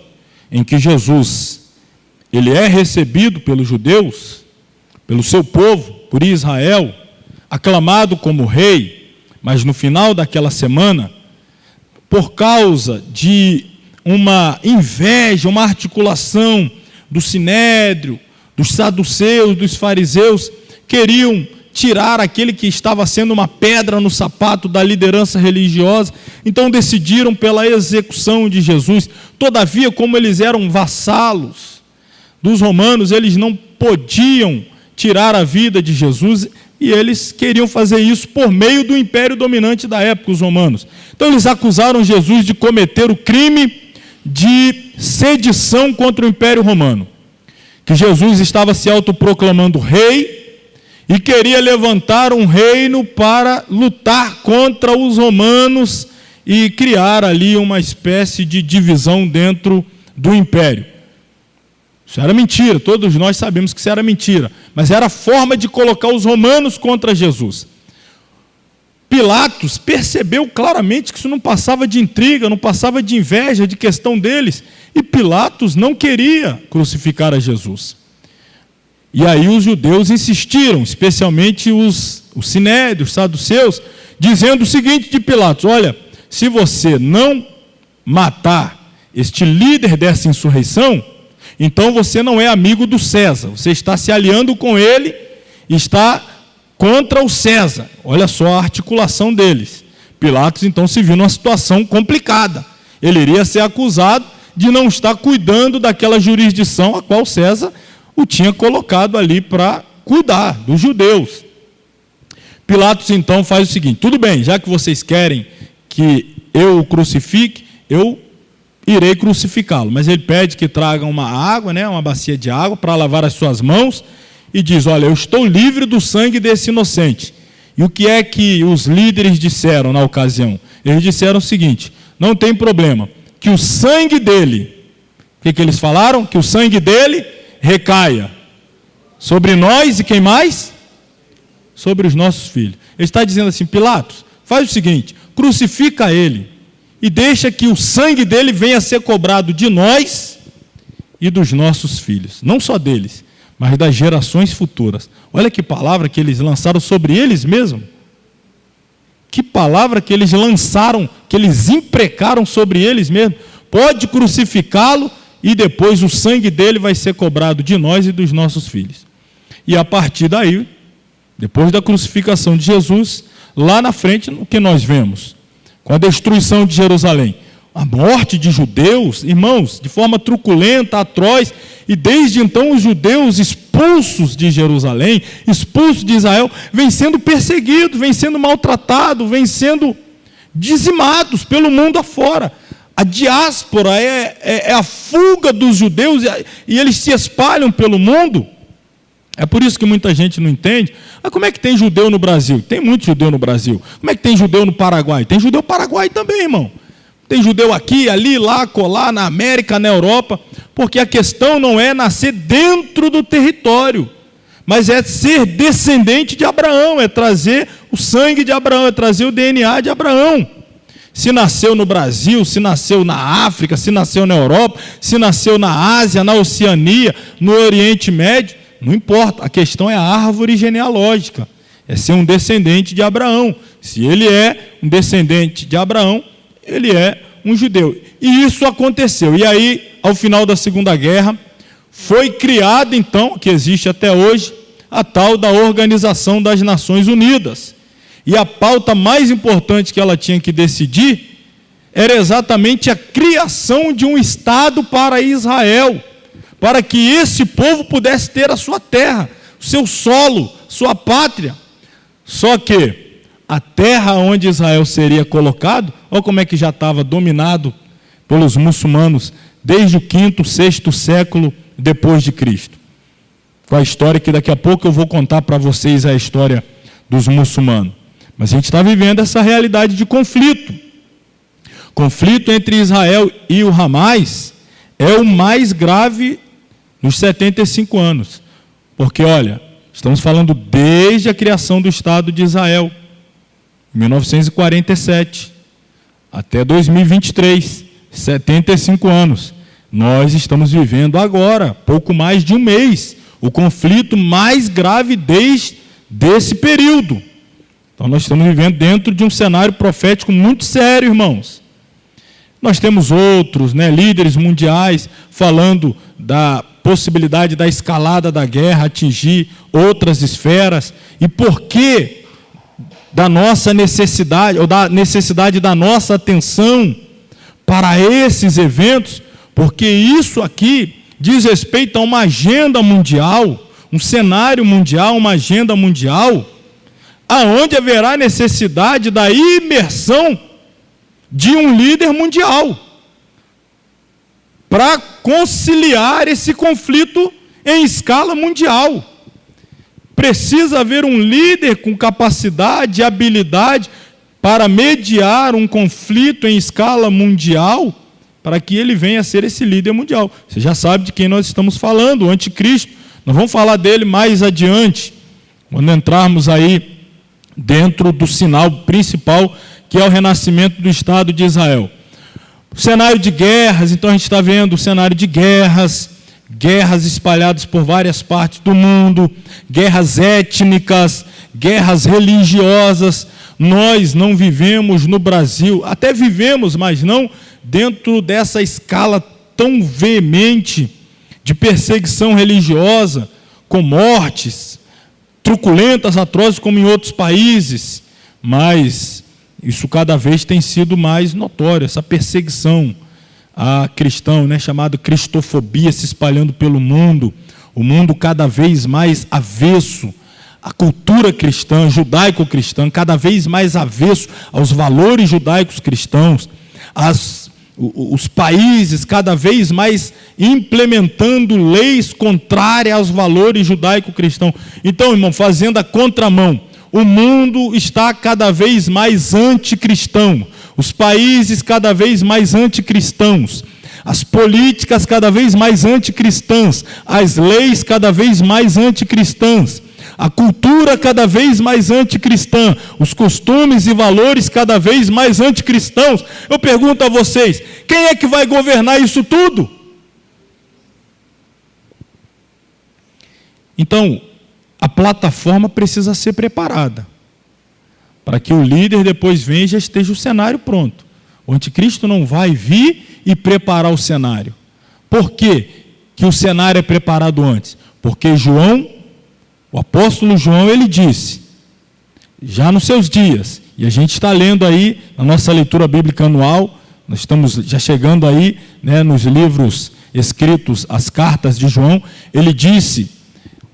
em que Jesus, ele é recebido pelos judeus, pelo seu povo, por Israel, aclamado como rei, mas no final daquela semana, por causa de uma inveja, uma articulação do sinédrio, dos saduceus, dos fariseus, queriam tirar aquele que estava sendo uma pedra no sapato da liderança religiosa, então decidiram pela execução de Jesus. Todavia, como eles eram vassalos dos romanos, eles não podiam tirar a vida de Jesus, e eles queriam fazer isso por meio do império dominante da época, os romanos. Então eles acusaram Jesus de cometer o crime de sedição contra o império romano, que Jesus estava se autoproclamando rei, e queria levantar um reino para lutar contra os romanos e criar ali uma espécie de divisão dentro do império. Isso era mentira, todos nós sabemos que isso era mentira, mas era a forma de colocar os romanos contra Jesus. Pilatos percebeu claramente que isso não passava de intriga, não passava de inveja, de questão deles, e Pilatos não queria crucificar a Jesus. E aí os judeus insistiram, especialmente os sinédrios, os saduceus, dizendo o seguinte de Pilatos: olha, se você não matar este líder dessa insurreição, então você não é amigo do César, você está se aliando com ele, está contra o César. Olha só a articulação deles. Pilatos então se viu numa situação complicada. Ele iria ser acusado de não estar cuidando daquela jurisdição a qual César o tinha colocado ali para cuidar dos judeus. Pilatos então faz o seguinte: tudo bem, já que vocês querem que eu o crucifique, eu irei crucificá-lo. Mas ele pede que tragam uma água, uma bacia de água para lavar as suas mãos, e diz: olha, eu estou livre do sangue desse inocente. E o que é que os líderes disseram na ocasião? Eles disseram o seguinte: não tem problema, que o sangue dele, o que eles falaram? Que o sangue dele recaia sobre nós e quem mais? Sobre os nossos filhos. Ele está dizendo assim: Pilatos, faz o seguinte, crucifica ele e deixa que o sangue dele venha a ser cobrado de nós e dos nossos filhos, não só deles, mas das gerações futuras. Olha que palavra que eles lançaram sobre eles mesmos. Que palavra que eles lançaram, que eles imprecaram sobre eles mesmos. Pode crucificá-lo e depois o sangue dele vai ser cobrado de nós e dos nossos filhos. E a partir daí, depois da crucificação de Jesus, lá na frente, o que nós vemos? Com a destruição de Jerusalém, a morte de judeus, irmãos, de forma truculenta, atroz, e desde então os judeus expulsos de Jerusalém, expulsos de Israel, vêm sendo perseguidos, vêm sendo maltratados, vêm sendo dizimados pelo mundo afora. A diáspora é a fuga dos judeus, e eles se espalham pelo mundo. É por isso que muita gente não entende. Mas como é que tem judeu no Brasil? Tem muito judeu no Brasil. Como é que tem judeu no Paraguai? Tem judeu no Paraguai também, irmão. Tem judeu aqui, ali, lá, colar, na América, na Europa, porque a questão não é nascer dentro do território, mas é ser descendente de Abraão, é trazer o sangue de Abraão, é trazer o DNA de Abraão. Se nasceu no Brasil, se nasceu na África, se nasceu na Europa, se nasceu na Ásia, na Oceania, no Oriente Médio, não importa, a questão é a árvore genealógica, é ser um descendente de Abraão. Se ele é um descendente de Abraão, ele é um judeu. E isso aconteceu. E aí, ao final da Segunda Guerra, foi criada então, que existe até hoje, a tal da Organização das Nações Unidas. E a pauta mais importante que ela tinha que decidir era exatamente a criação de um Estado para Israel, para que esse povo pudesse ter a sua terra, o seu solo, sua pátria. Só que a terra onde Israel seria colocado, olha como é que já estava dominado pelos muçulmanos desde o 5º, 6º século depois de Cristo. Com a história que daqui a pouco eu vou contar para vocês, a história dos muçulmanos. Mas a gente está vivendo essa realidade de conflito. Conflito entre Israel e o Hamas é o mais grave nos 75 anos. Porque, olha, estamos falando desde a criação do Estado de Israel, em 1947, até 2023, 75 anos. Nós estamos vivendo agora, pouco mais de um mês, o conflito mais grave desde esse período. Então nós estamos vivendo dentro de um cenário profético muito sério, irmãos. Nós temos outros, líderes mundiais falando da possibilidade da escalada da guerra atingir outras esferas. E por que da nossa necessidade, ou da necessidade da nossa atenção para esses eventos? Porque isso aqui diz respeito a uma agenda mundial, um cenário mundial, uma agenda mundial, aonde haverá necessidade da imersão de um líder mundial para conciliar esse conflito em escala mundial. Precisa haver um líder com capacidade e habilidade para mediar um conflito em escala mundial, para que ele venha a ser esse líder mundial. Você já sabe de quem nós estamos falando, o anticristo. Nós vamos falar dele mais adiante, quando entrarmos aí dentro do sinal principal, que é o renascimento do Estado de Israel. O cenário de guerras, então a gente está vendo o cenário de guerras espalhadas por várias partes do mundo, guerras étnicas, guerras religiosas. Nós não vivemos no Brasil, até vivemos, mas não dentro dessa escala tão veemente de perseguição religiosa, com mortes truculentas, atrozes, como em outros países, mas isso cada vez tem sido mais notório, essa perseguição a cristão, chamada cristofobia, se espalhando pelo mundo, o mundo cada vez mais avesso à cultura cristã, judaico-cristã, cada vez mais avesso aos valores judaicos cristãos, os países cada vez mais implementando leis contrárias aos valores judaico-cristãos. Então, irmão, fazendo a contramão, o mundo está cada vez mais anticristão, os países cada vez mais anticristãos, as políticas cada vez mais anticristãs, as leis cada vez mais anticristãs, a cultura cada vez mais anticristã, os costumes e valores cada vez mais anticristãos. Eu pergunto a vocês, quem é que vai governar isso tudo? Então, a plataforma precisa ser preparada, para que o líder depois venha e já esteja o cenário pronto. O anticristo não vai vir e preparar o cenário. Por quê que o cenário é preparado antes? Porque o apóstolo João, ele disse, já nos seus dias, e a gente está lendo aí, na nossa leitura bíblica anual, nós estamos já chegando aí, nos livros escritos, as cartas de João, ele disse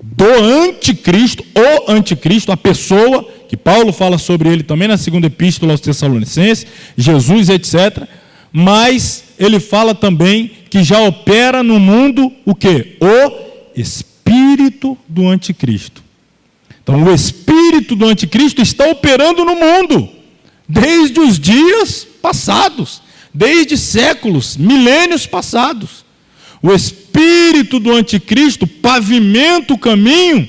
do anticristo, o anticristo, a pessoa, que Paulo fala sobre ele também na segunda epístola aos Tessalonicenses, Jesus, etc., mas ele fala também que já opera no mundo o quê? O espírito do anticristo. Então, o espírito do anticristo está operando no mundo, desde os dias passados, desde séculos, milênios passados. O espírito do anticristo pavimenta o caminho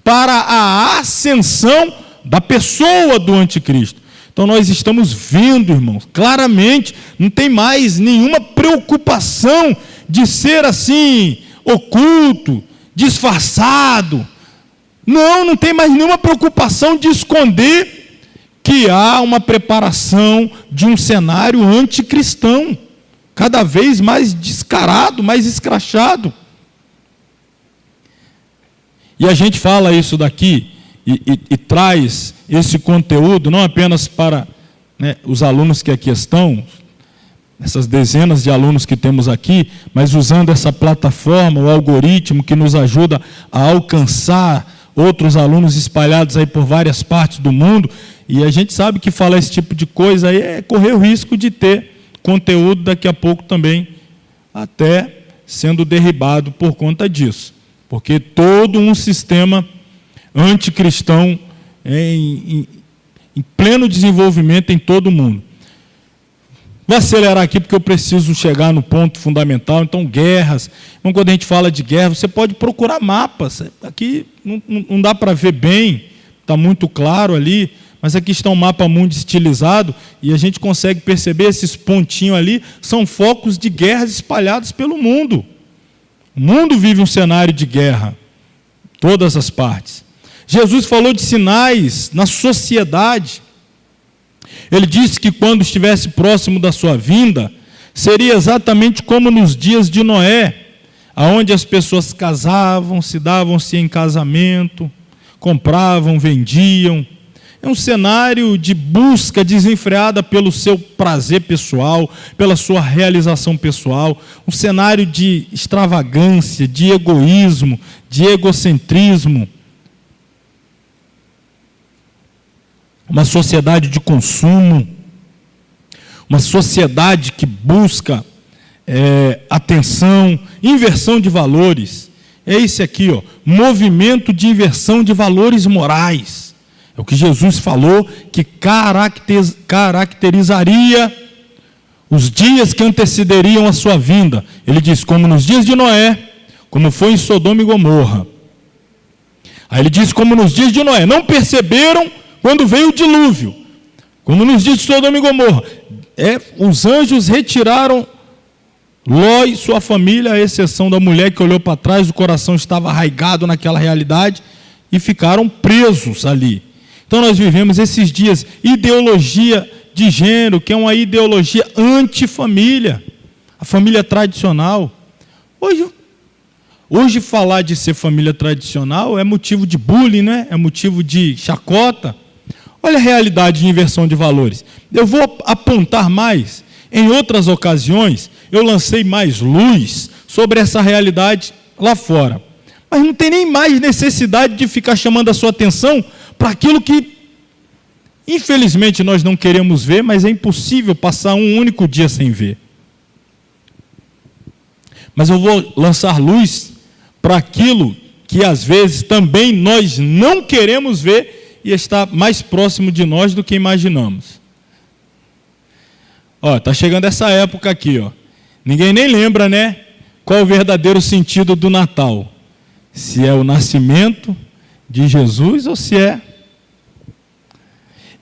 para a ascensão da pessoa do anticristo. Então nós estamos vendo, irmãos, claramente, não tem mais nenhuma preocupação de ser assim, oculto, disfarçado. Não tem mais nenhuma preocupação de esconder que há uma preparação de um cenário anticristão, cada vez mais descarado, mais escrachado. E a gente fala isso daqui e traz esse conteúdo não apenas para os alunos que aqui estão, essas dezenas de alunos que temos aqui, mas usando essa plataforma, o algoritmo que nos ajuda a alcançar outros alunos espalhados aí por várias partes do mundo. E a gente sabe que falar esse tipo de coisa aí é correr o risco de ter conteúdo daqui a pouco também até sendo derribado por conta disso, porque todo um sistema anticristão em pleno desenvolvimento em todo o mundo. Vou acelerar aqui porque eu preciso chegar no ponto fundamental. Então, guerras. Então, quando a gente fala de guerra, você pode procurar mapas. Aqui não dá para ver bem, está muito claro ali, mas aqui está um mapa mundo estilizado e a gente consegue perceber esses pontinhos ali, são focos de guerras espalhados pelo mundo. O mundo vive um cenário de guerra, todas as partes. Jesus falou de sinais na sociedade. Ele disse que quando estivesse próximo da sua vinda, seria exatamente como nos dias de Noé, onde as pessoas casavam, se davam-se em casamento, compravam, vendiam. É um cenário de busca desenfreada pelo seu prazer pessoal, pela sua realização pessoal, um cenário de extravagância, de egoísmo, de egocentrismo. Uma sociedade de consumo, uma sociedade que busca atenção, inversão de valores. É esse aqui, movimento de inversão de valores morais. É o que Jesus falou que caracterizaria os dias que antecederiam a sua vinda. Ele diz, como nos dias de Noé, como foi em Sodoma e Gomorra. Aí ele diz, como nos dias de Noé, não perceberam quando veio o dilúvio, como nos dias de Sodoma e Gomorra. Os anjos retiraram Ló e sua família, à exceção da mulher que olhou para trás, o coração estava arraigado naquela realidade, e ficaram presos ali. Então nós vivemos esses dias, ideologia de gênero, que é uma ideologia antifamília, a família tradicional. Hoje falar de ser família tradicional é motivo de bullying, né? É motivo de chacota. Olha a realidade de inversão de valores. Eu vou apontar mais. Em outras ocasiões, eu lancei mais luz sobre essa realidade lá fora. Mas não tem nem mais necessidade de ficar chamando a sua atenção para aquilo que, infelizmente, nós não queremos ver, mas é impossível passar um único dia sem ver. Mas eu vou lançar luz para aquilo que, às vezes, também nós não queremos ver e está mais próximo de nós do que imaginamos. Está chegando essa época aqui. Ninguém nem lembra, né? Qual o verdadeiro sentido do Natal. Se é o nascimento de Jesus ou se é...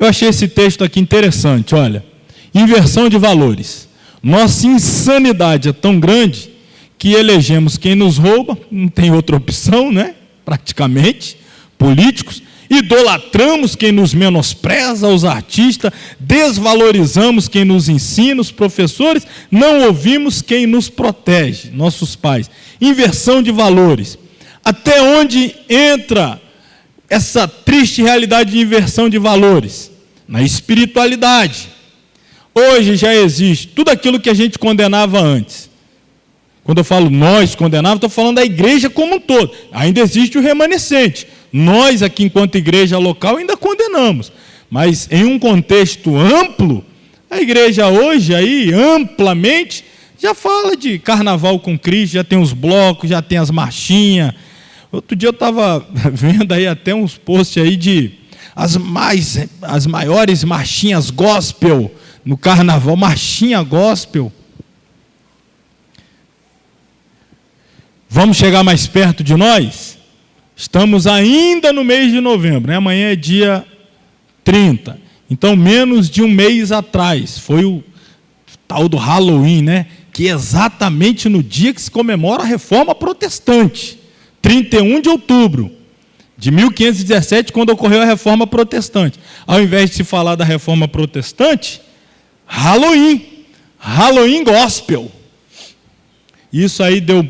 Eu achei esse texto aqui interessante, olha. Inversão de valores. Nossa insanidade é tão grande que elegemos quem nos rouba, não tem outra opção, né? Praticamente, políticos. Idolatramos quem nos menospreza, os artistas, desvalorizamos quem nos ensina, os professores, não ouvimos quem nos protege, nossos pais. Inversão de valores. Até onde entra essa triste realidade de inversão de valores? Na espiritualidade. Hoje já existe tudo aquilo que a gente condenava antes. Quando eu falo nós condenávamos, estou falando da igreja como um todo. Ainda existe o remanescente. Nós aqui, enquanto igreja local, ainda condenamos. Mas em um contexto amplo, a igreja hoje, aí, amplamente, já fala de carnaval com Cristo, já tem os blocos, já tem as marchinhas. Outro dia eu estava vendo aí até uns posts aí de as maiores marchinhas gospel no carnaval, marchinha gospel. Vamos chegar mais perto de nós? Estamos ainda no mês de novembro, né? Amanhã é dia 30. Então, menos de um mês atrás, foi o tal do Halloween, né? Que é exatamente no dia que se comemora a Reforma Protestante. 31 de outubro de 1517, quando ocorreu a Reforma Protestante. Ao invés de se falar da Reforma Protestante, Halloween Gospel. Isso aí deu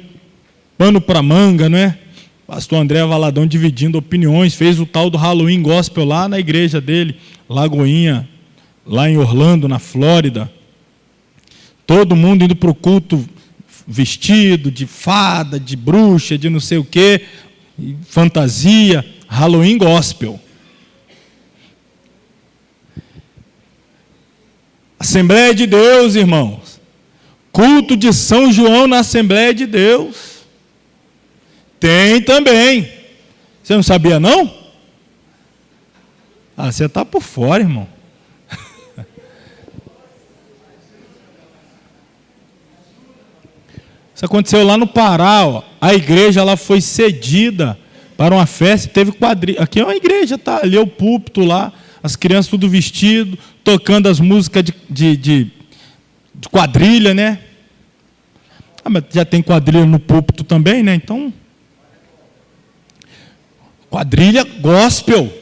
pano para manga, não é? Pastor André Valadão dividindo opiniões, fez o tal do Halloween Gospel lá na igreja dele, Lagoinha, lá em Orlando, na Flórida. Todo mundo indo para o culto vestido de fada, de bruxa, de não sei o quê, fantasia, Halloween Gospel. Assembleia de Deus, irmãos. Culto de São João na Assembleia de Deus. Tem também. Você não sabia, não? Ah, você está por fora, irmão. Isso aconteceu lá no Pará, ó. A igreja ela foi cedida para uma festa, teve quadrilha. Aqui é uma igreja, tá? Ali é o púlpito lá, as crianças tudo vestido, tocando as músicas de quadrilha, né? Ah, mas já tem quadrilha no púlpito também, né? Então, quadrilha gospel.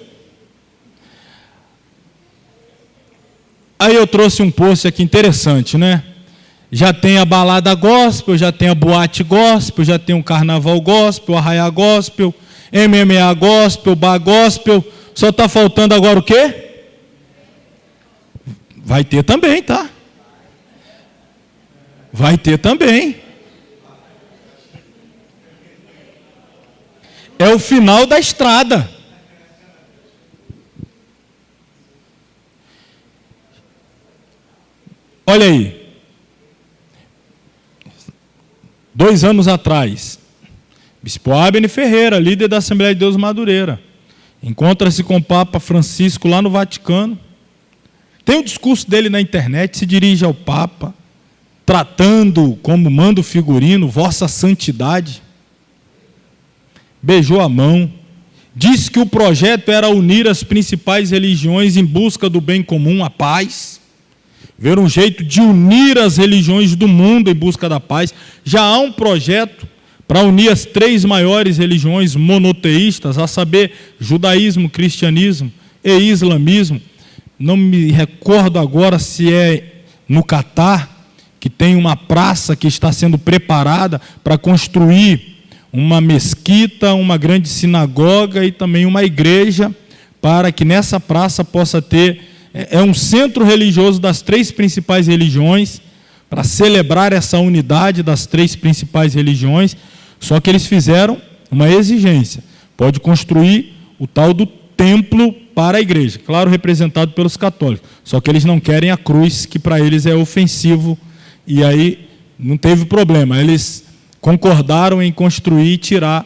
Aí eu trouxe um post aqui interessante, né? Já tem a balada gospel, já tem a boate gospel, já tem o carnaval gospel, arraiá gospel, MMA gospel, bar gospel. Só está faltando agora o quê? Vai ter também, tá? Vai ter também. É o final da estrada. Olha aí. 2 anos atrás, Bispo Abner Ferreira, líder da Assembleia de Deus Madureira, encontra-se com o Papa Francisco lá no Vaticano. Tem o discurso dele na internet, se dirige ao Papa, tratando como manda o figurino, Vossa Santidade. Beijou a mão, disse que o projeto era unir as principais religiões em busca do bem comum, a paz. Ver um jeito de unir as religiões do mundo em busca da paz. Já há um projeto para unir as 3 maiores religiões monoteístas, a saber, judaísmo, cristianismo e islamismo. Não me recordo agora se é no Catar, que tem uma praça que está sendo preparada para construir uma mesquita, uma grande sinagoga e também uma igreja, para que nessa praça possa ter... É um centro religioso das 3 principais religiões, para celebrar essa unidade das 3 principais religiões, só que eles fizeram uma exigência, pode construir o tal do templo para a igreja, claro, representado pelos católicos, só que eles não querem a cruz, que para eles é ofensivo, e aí não teve problema, eles concordaram em construir e tirar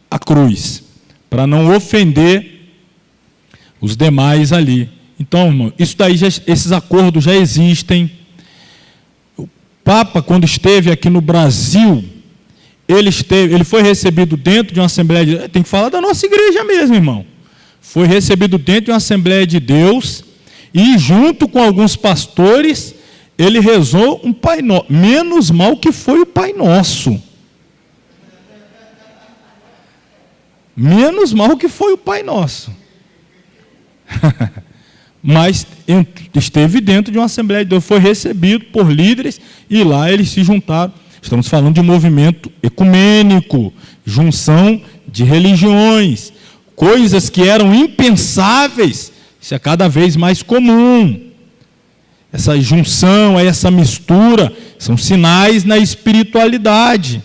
a cruz, para não ofender os demais ali. Então, irmão, isso daí esses acordos já existem. O Papa, quando esteve aqui no Brasil, ele foi recebido dentro de uma Assembleia de Deus. Tem que falar da nossa igreja mesmo, irmão. Foi recebido dentro de uma Assembleia de Deus e, junto com alguns pastores, ele rezou um Pai Nosso. Menos mal que foi o Pai Nosso. Menos mal que foi o Pai Nosso. Mas esteve dentro de uma Assembleia de Deus, foi recebido por líderes e lá eles se juntaram. Estamos falando de um movimento ecumênico, junção de religiões, coisas que eram impensáveis, isso é cada vez mais comum. Essa junção, essa mistura, são sinais na espiritualidade.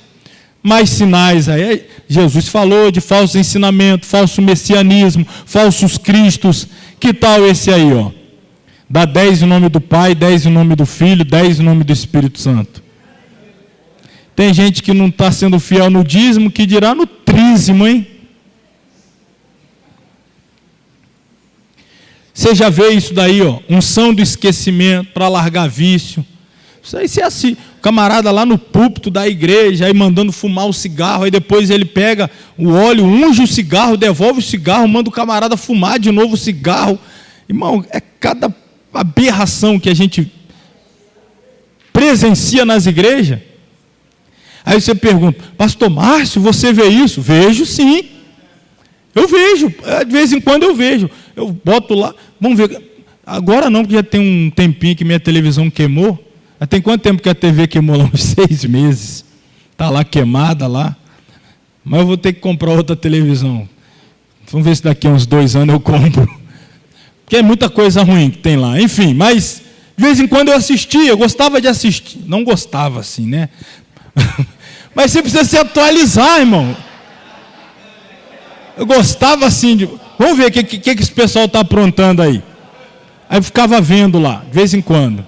Mais sinais aí, Jesus falou de falso ensinamento, falso messianismo, falsos cristos. Que tal esse aí, ó? Dá 10 em nome do Pai, 10 em nome do Filho, 10 em nome do Espírito Santo. Tem gente que não está sendo fiel no dízimo, que dirá no trízimo, hein? Você já vê isso daí, ó? Unção do esquecimento para largar vício. Isso aí, se é assim, o camarada lá no púlpito da igreja, aí mandando fumar o cigarro, aí depois ele pega o óleo, unge o cigarro, devolve o cigarro, manda o camarada fumar de novo o cigarro. Irmão, é cada aberração que a gente presencia nas igrejas. Aí você pergunta, pastor Márcio, você vê isso? Vejo sim. Eu vejo, de vez em quando eu vejo. Eu boto lá, vamos ver. Agora não, porque já tem um tempinho que minha televisão queimou. Tem quanto tempo que a TV queimou lá? Uns 6 meses. Está lá queimada lá. Mas eu vou ter que comprar outra televisão. Vamos ver se daqui a uns 2 anos eu compro. Porque é muita coisa ruim que tem lá. Enfim, mas de vez em quando eu assistia, eu gostava de assistir. Não gostava assim, né? Mas você precisa se atualizar, irmão. Eu gostava assim de... Vamos ver o que esse pessoal está aprontando aí. Aí eu ficava vendo lá, de vez em quando.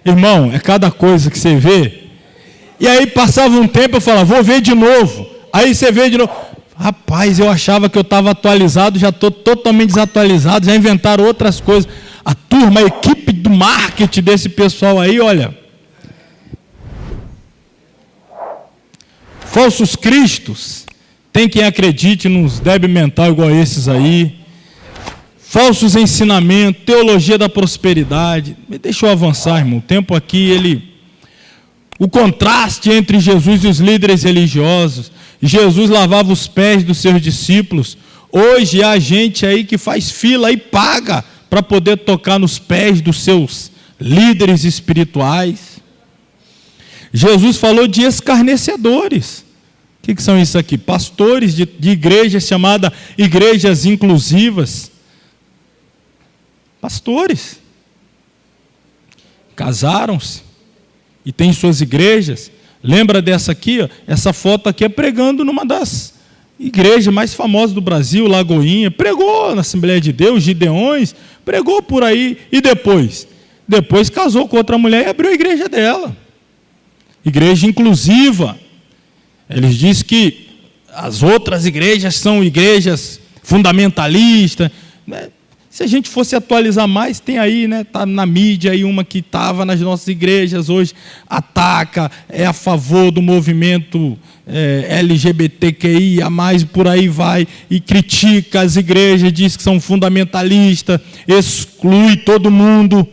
Irmão, é cada coisa que você vê. E aí passava um tempo, eu falava, vou ver de novo. Aí você vê de novo. Rapaz, eu achava que eu estava atualizado, já estou totalmente desatualizado, já inventaram outras coisas. A turma, a equipe do marketing desse pessoal aí, olha. Falsos cristos. Tem quem acredite nos débil mental igual esses aí. Falsos ensinamentos, teologia da prosperidade. Deixa eu avançar, irmão. O tempo aqui, o contraste entre Jesus e os líderes religiosos. Jesus lavava os pés dos seus discípulos. Hoje há gente aí que faz fila e paga para poder tocar nos pés dos seus líderes espirituais. Jesus falou de escarnecedores. O que são isso aqui? Pastores de igrejas chamadas igrejas inclusivas. Pastores. Casaram-se e têm suas igrejas. Lembra dessa aqui? Ó? Essa foto aqui é pregando numa das igrejas mais famosas do Brasil, Lagoinha. Pregou na Assembleia de Deus, Gideões, pregou por aí. E depois? Depois casou com outra mulher e abriu a igreja dela. Igreja inclusiva. Eles dizem que as outras igrejas são igrejas fundamentalistas. Se a gente fosse atualizar mais, tem aí, né? Está na mídia aí uma que estava nas nossas igrejas hoje, ataca, é a favor do movimento LGBTQIA+, por aí vai, e critica as igrejas, diz que são fundamentalistas, exclui todo mundo.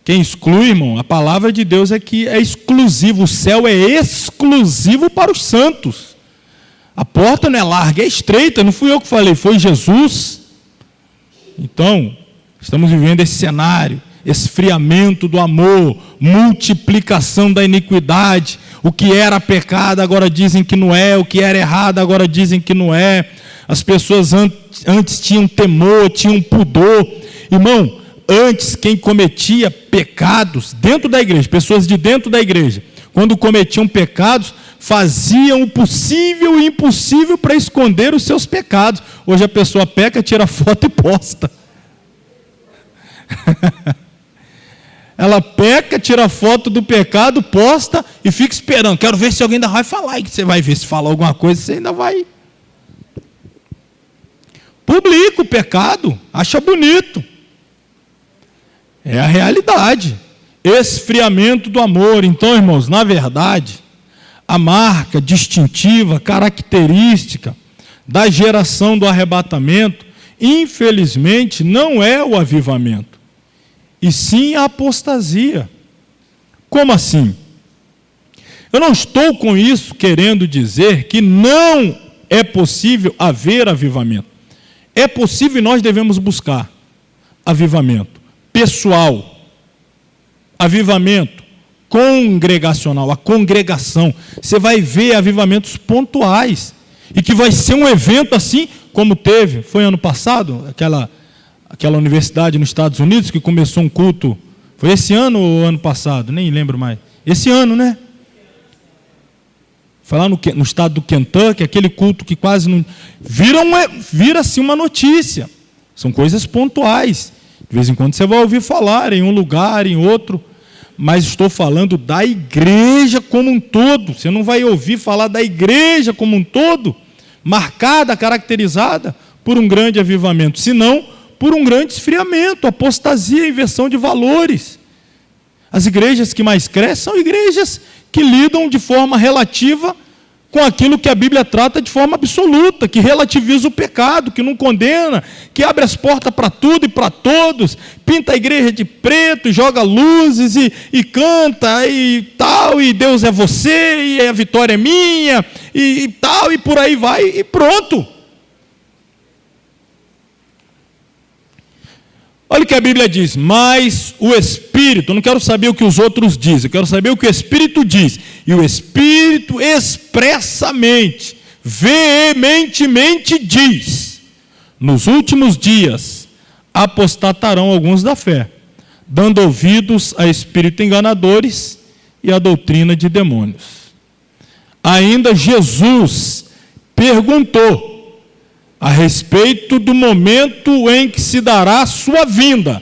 Quem exclui, irmão, a palavra de Deus é que é exclusivo, o céu é exclusivo para os santos. A porta não é larga, é estreita, não fui eu que falei, foi Jesus. Então, estamos vivendo esse cenário, esfriamento do amor, multiplicação da iniquidade. O que era pecado agora dizem que não é, o que era errado agora dizem que não é. As pessoas antes tinham temor, tinham pudor. Irmão, antes quem cometia pecados dentro da igreja, pessoas de dentro da igreja, quando cometiam pecados, faziam o possível e o impossível para esconder os seus pecados. Hoje a pessoa peca, tira foto e posta. Ela peca, tira foto do pecado, posta e fica esperando. Quero ver se alguém ainda vai falar. E você vai ver se fala alguma coisa, você ainda vai. Publica o pecado, acha bonito. É a realidade. Esfriamento do amor. Então, irmãos, na verdade, a marca distintiva, característica da geração do arrebatamento, infelizmente, não é o avivamento, e sim a apostasia. Como assim? Eu não estou com isso querendo dizer que não é possível haver avivamento. É possível e nós devemos buscar avivamento pessoal, avivamento congregacional, a congregação. Você vai ver avivamentos pontuais, e que vai ser um evento assim, como teve, foi ano passado, aquela universidade nos Estados Unidos, que começou um culto, foi esse ano ou ano passado? Nem lembro mais. Esse ano, né? Foi lá no estado do Kentucky, aquele culto que quase não... Vira-se uma notícia. São coisas pontuais. De vez em quando você vai ouvir falar em um lugar, em outro, mas estou falando da igreja como um todo. Você não vai ouvir falar da igreja como um todo, marcada, caracterizada por um grande avivamento, senão por um grande esfriamento, apostasia, inversão de valores. As igrejas que mais crescem são igrejas que lidam de forma relativa com aquilo que a Bíblia trata de forma absoluta, que relativiza o pecado, que não condena, que abre as portas para tudo e para todos, pinta a igreja de preto, joga luzes e canta e tal, e Deus é você, e a vitória é minha, e tal, e por aí vai, e pronto. Olha o que a Bíblia diz, mas o Espírito, eu não quero saber o que os outros dizem, eu quero saber o que o Espírito diz, e o Espírito expressamente, veementemente diz, nos últimos dias apostatarão alguns da fé, dando ouvidos a espíritos enganadores e a doutrina de demônios. Ainda Jesus perguntou a respeito do momento em que se dará a sua vinda.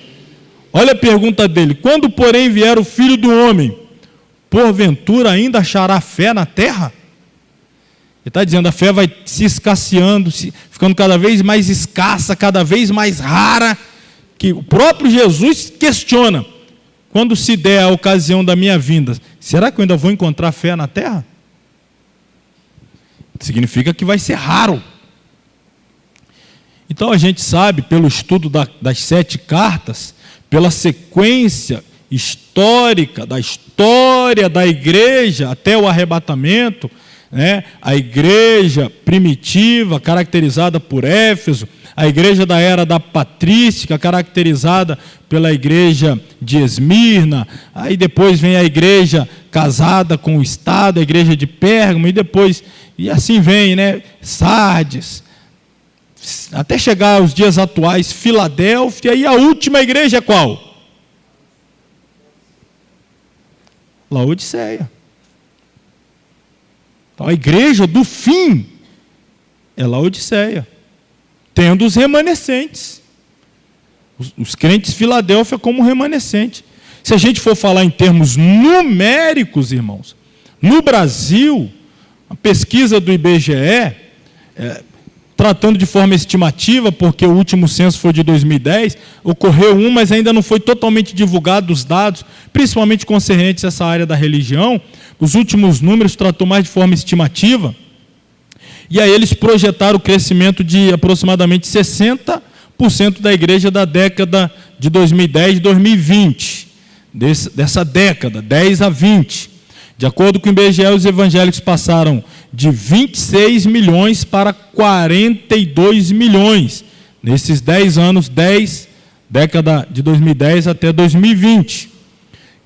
Olha a pergunta dele: quando, porém, vier o Filho do Homem, porventura ainda achará fé na terra? Ele está dizendo, a fé vai se escasseando, ficando cada vez mais escassa, cada vez mais rara, que o próprio Jesus questiona: quando se der a ocasião da minha vinda, será que eu ainda vou encontrar fé na terra? Significa que vai ser raro. Então a gente sabe, pelo estudo das 7 cartas, pela sequência histórica da história da igreja até o arrebatamento, né? A igreja primitiva, caracterizada por Éfeso, a igreja da era da patrística, caracterizada pela igreja de Esmirna, aí depois vem a igreja casada com o Estado, a igreja de Pérgamo, e assim vem, né? Sardes, até chegar aos dias atuais, Filadélfia, e a última igreja é qual? Laodiceia. Então, a igreja do fim é Laodiceia, tendo os remanescentes, os crentes de Filadélfia como remanescente. Se a gente for falar em termos numéricos, irmãos, no Brasil, a pesquisa do IBGE, tratando de forma estimativa, porque o último censo foi de 2010, ocorreu mas ainda não foi totalmente divulgado os dados, principalmente concernentes a essa área da religião. Os últimos números tratou mais de forma estimativa, e aí eles projetaram o crescimento de aproximadamente 60% da igreja da década de 2010 e 2020, dessa década, 10 a 20. De acordo com o IBGE, os evangélicos passaram de 26 milhões para 42 milhões, nesses 10 anos, década de 2010 até 2020.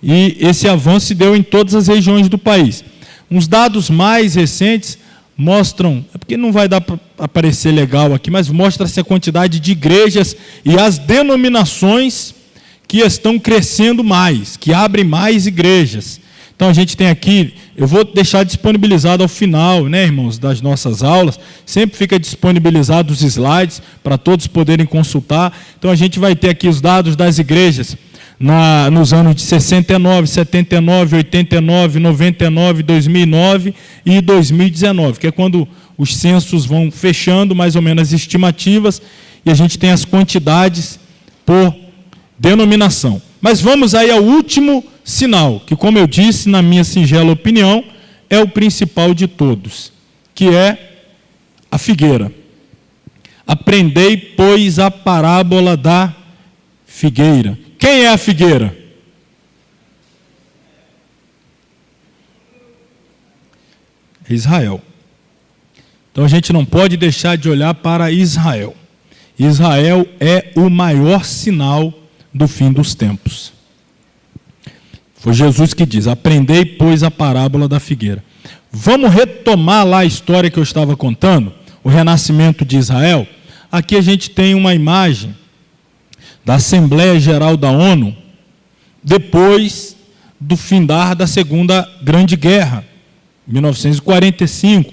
E esse avanço se deu em todas as regiões do país. Uns dados mais recentes mostram, é porque não vai dar para aparecer legal aqui, mas mostra-se a quantidade de igrejas e as denominações que estão crescendo mais, que abrem mais igrejas. Então a gente tem aqui, eu vou deixar disponibilizado ao final, né, irmãos, das nossas aulas, sempre fica disponibilizado os slides para todos poderem consultar. Então a gente vai ter aqui os dados das igrejas nos anos de 69, 79, 89, 99, 2009 e 2019, que é quando os censos vão fechando, mais ou menos as estimativas, e a gente tem as quantidades por denominação. Mas vamos aí ao último sinal, que, como eu disse, na minha singela opinião, é o principal de todos, que é a figueira. Aprendei, pois, a parábola da figueira. Quem é a figueira? Israel. Então a gente não pode deixar de olhar para Israel. Israel é o maior sinal do fim dos tempos. Foi Jesus que diz: aprendei, pois, a parábola da figueira. Vamos retomar lá a história que eu estava contando, o renascimento de Israel. Aqui a gente tem uma imagem da Assembleia Geral da ONU, depois do findar da Segunda Grande Guerra, 1945.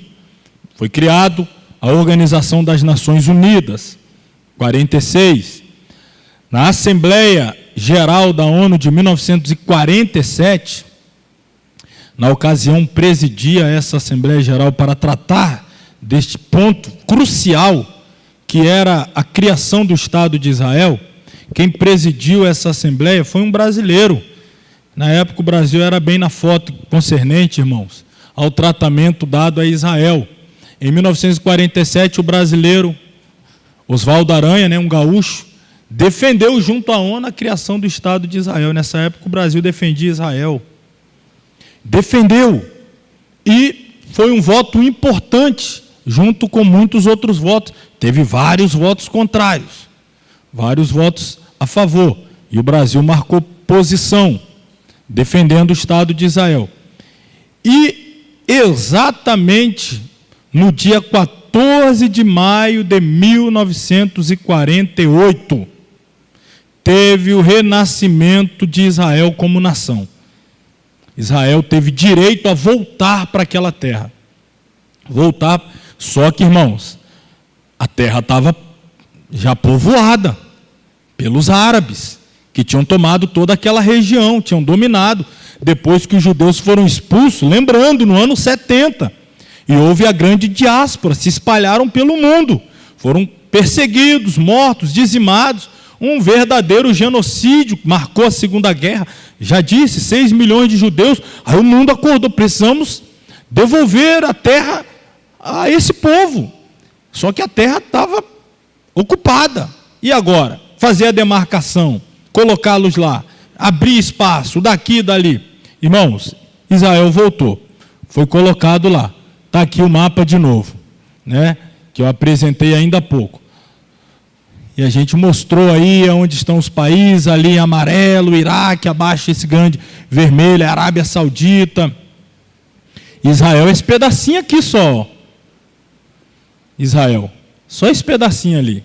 Foi criado a Organização das Nações Unidas, 46. Na Assembleia Geral da ONU de 1947, na ocasião presidia essa Assembleia Geral para tratar deste ponto crucial, que era a criação do Estado de Israel. Quem presidiu essa Assembleia foi um brasileiro. Na época o Brasil era bem na foto concernente, irmãos, ao tratamento dado a Israel. Em 1947, o brasileiro Oswaldo Aranha, um gaúcho, defendeu junto à ONU a criação do Estado de Israel. Nessa época o Brasil defendia Israel. Defendeu. E foi um voto importante, junto com muitos outros votos. Teve vários votos contrários, vários votos a favor. E o Brasil marcou posição, defendendo o Estado de Israel. E exatamente no dia 14 de maio de 1948, teve o renascimento de Israel como nação. Israel teve direito a voltar para aquela terra. Voltar, só que, irmãos, a terra estava já povoada pelos árabes, que tinham tomado toda aquela região, tinham dominado, depois que os judeus foram expulsos, lembrando, no ano 70, e houve a grande diáspora, se espalharam pelo mundo, foram perseguidos, mortos, dizimados, um verdadeiro genocídio, marcou a Segunda Guerra, já disse, 6 milhões de judeus, aí o mundo acordou, precisamos devolver a terra a esse povo, só que a terra estava ocupada, e agora? Fazer a demarcação, colocá-los lá, abrir espaço, daqui e dali. Irmãos, Israel voltou, foi colocado lá. Está aqui o mapa de novo, né? Que eu apresentei ainda há pouco. E a gente mostrou aí onde estão os países, ali em amarelo, Iraque, abaixo esse grande vermelho, a Arábia Saudita. Israel, esse pedacinho aqui só. Ó. Israel, só esse pedacinho ali.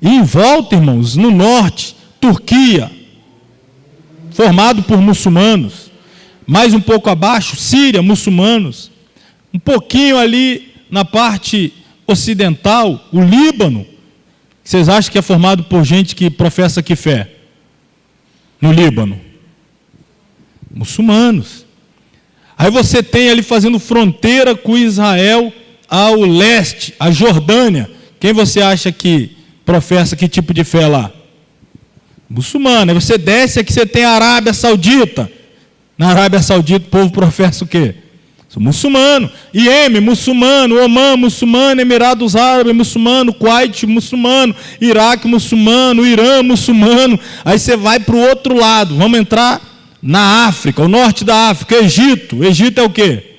E em volta, irmãos, no norte, Turquia, formado por muçulmanos. Mais um pouco abaixo, Síria, muçulmanos. Um pouquinho ali na parte ocidental, o Líbano. Vocês acham que é formado por gente que professa que fé? No Líbano. Muçulmanos. Aí você tem ali fazendo fronteira com Israel ao leste, a Jordânia. Quem você acha que professa que tipo de fé lá? Muçulmano. Aí você desce aqui, você tem a Arábia Saudita. Na Arábia Saudita o povo professa o quê? Muçulmano. Iêmen, muçulmano. Omã, muçulmano. Emirados Árabes, muçulmano. Kuwait, muçulmano. Iraque, muçulmano. Irã, muçulmano. Aí você vai para o outro lado. Vamos entrar na África, o norte da África, Egito. Egito é o quê?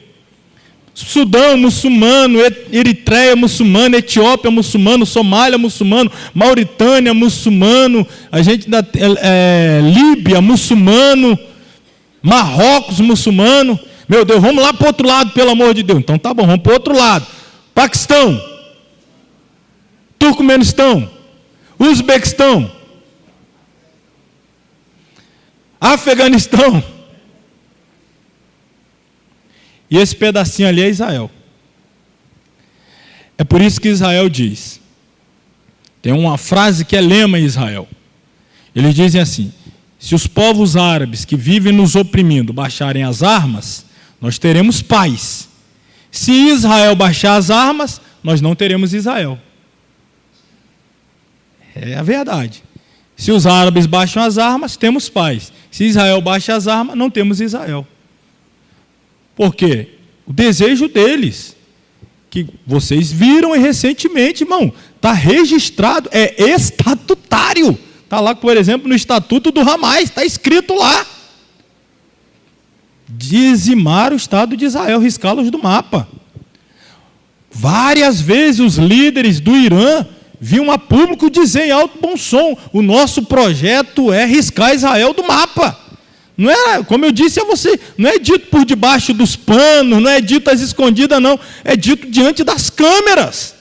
Sudão, muçulmano. Eritreia, muçulmano. Etiópia, muçulmano. Somália, muçulmano. Mauritânia, muçulmano. A gente Líbia, muçulmano. Marrocos, muçulmano. Meu Deus, vamos lá para o outro lado, pelo amor de Deus. Então tá bom, vamos para o outro lado. Paquistão, Turcomenistão, Uzbequistão, Afeganistão. E esse pedacinho ali é Israel. É por isso que Israel diz, tem uma frase que é lema em Israel. Eles dizem assim: se os povos árabes que vivem nos oprimindo baixarem as armas, nós teremos paz. Se Israel baixar as armas, nós não teremos Israel. É a verdade. Se os árabes baixam as armas, temos paz. Se Israel baixa as armas, não temos Israel. Por quê? O desejo deles, que vocês viram recentemente, irmão, está registrado, é estatutário. Está lá, por exemplo, no Estatuto do Hamas, está escrito lá. Dizimar o Estado de Israel, riscá-los do mapa. Várias vezes os líderes do Irã vinham a público dizer em alto bom som: o nosso projeto é riscar Israel do mapa. Não é, como eu disse a você, não é dito por debaixo dos panos, não é dito às escondidas, não. É dito diante das câmeras.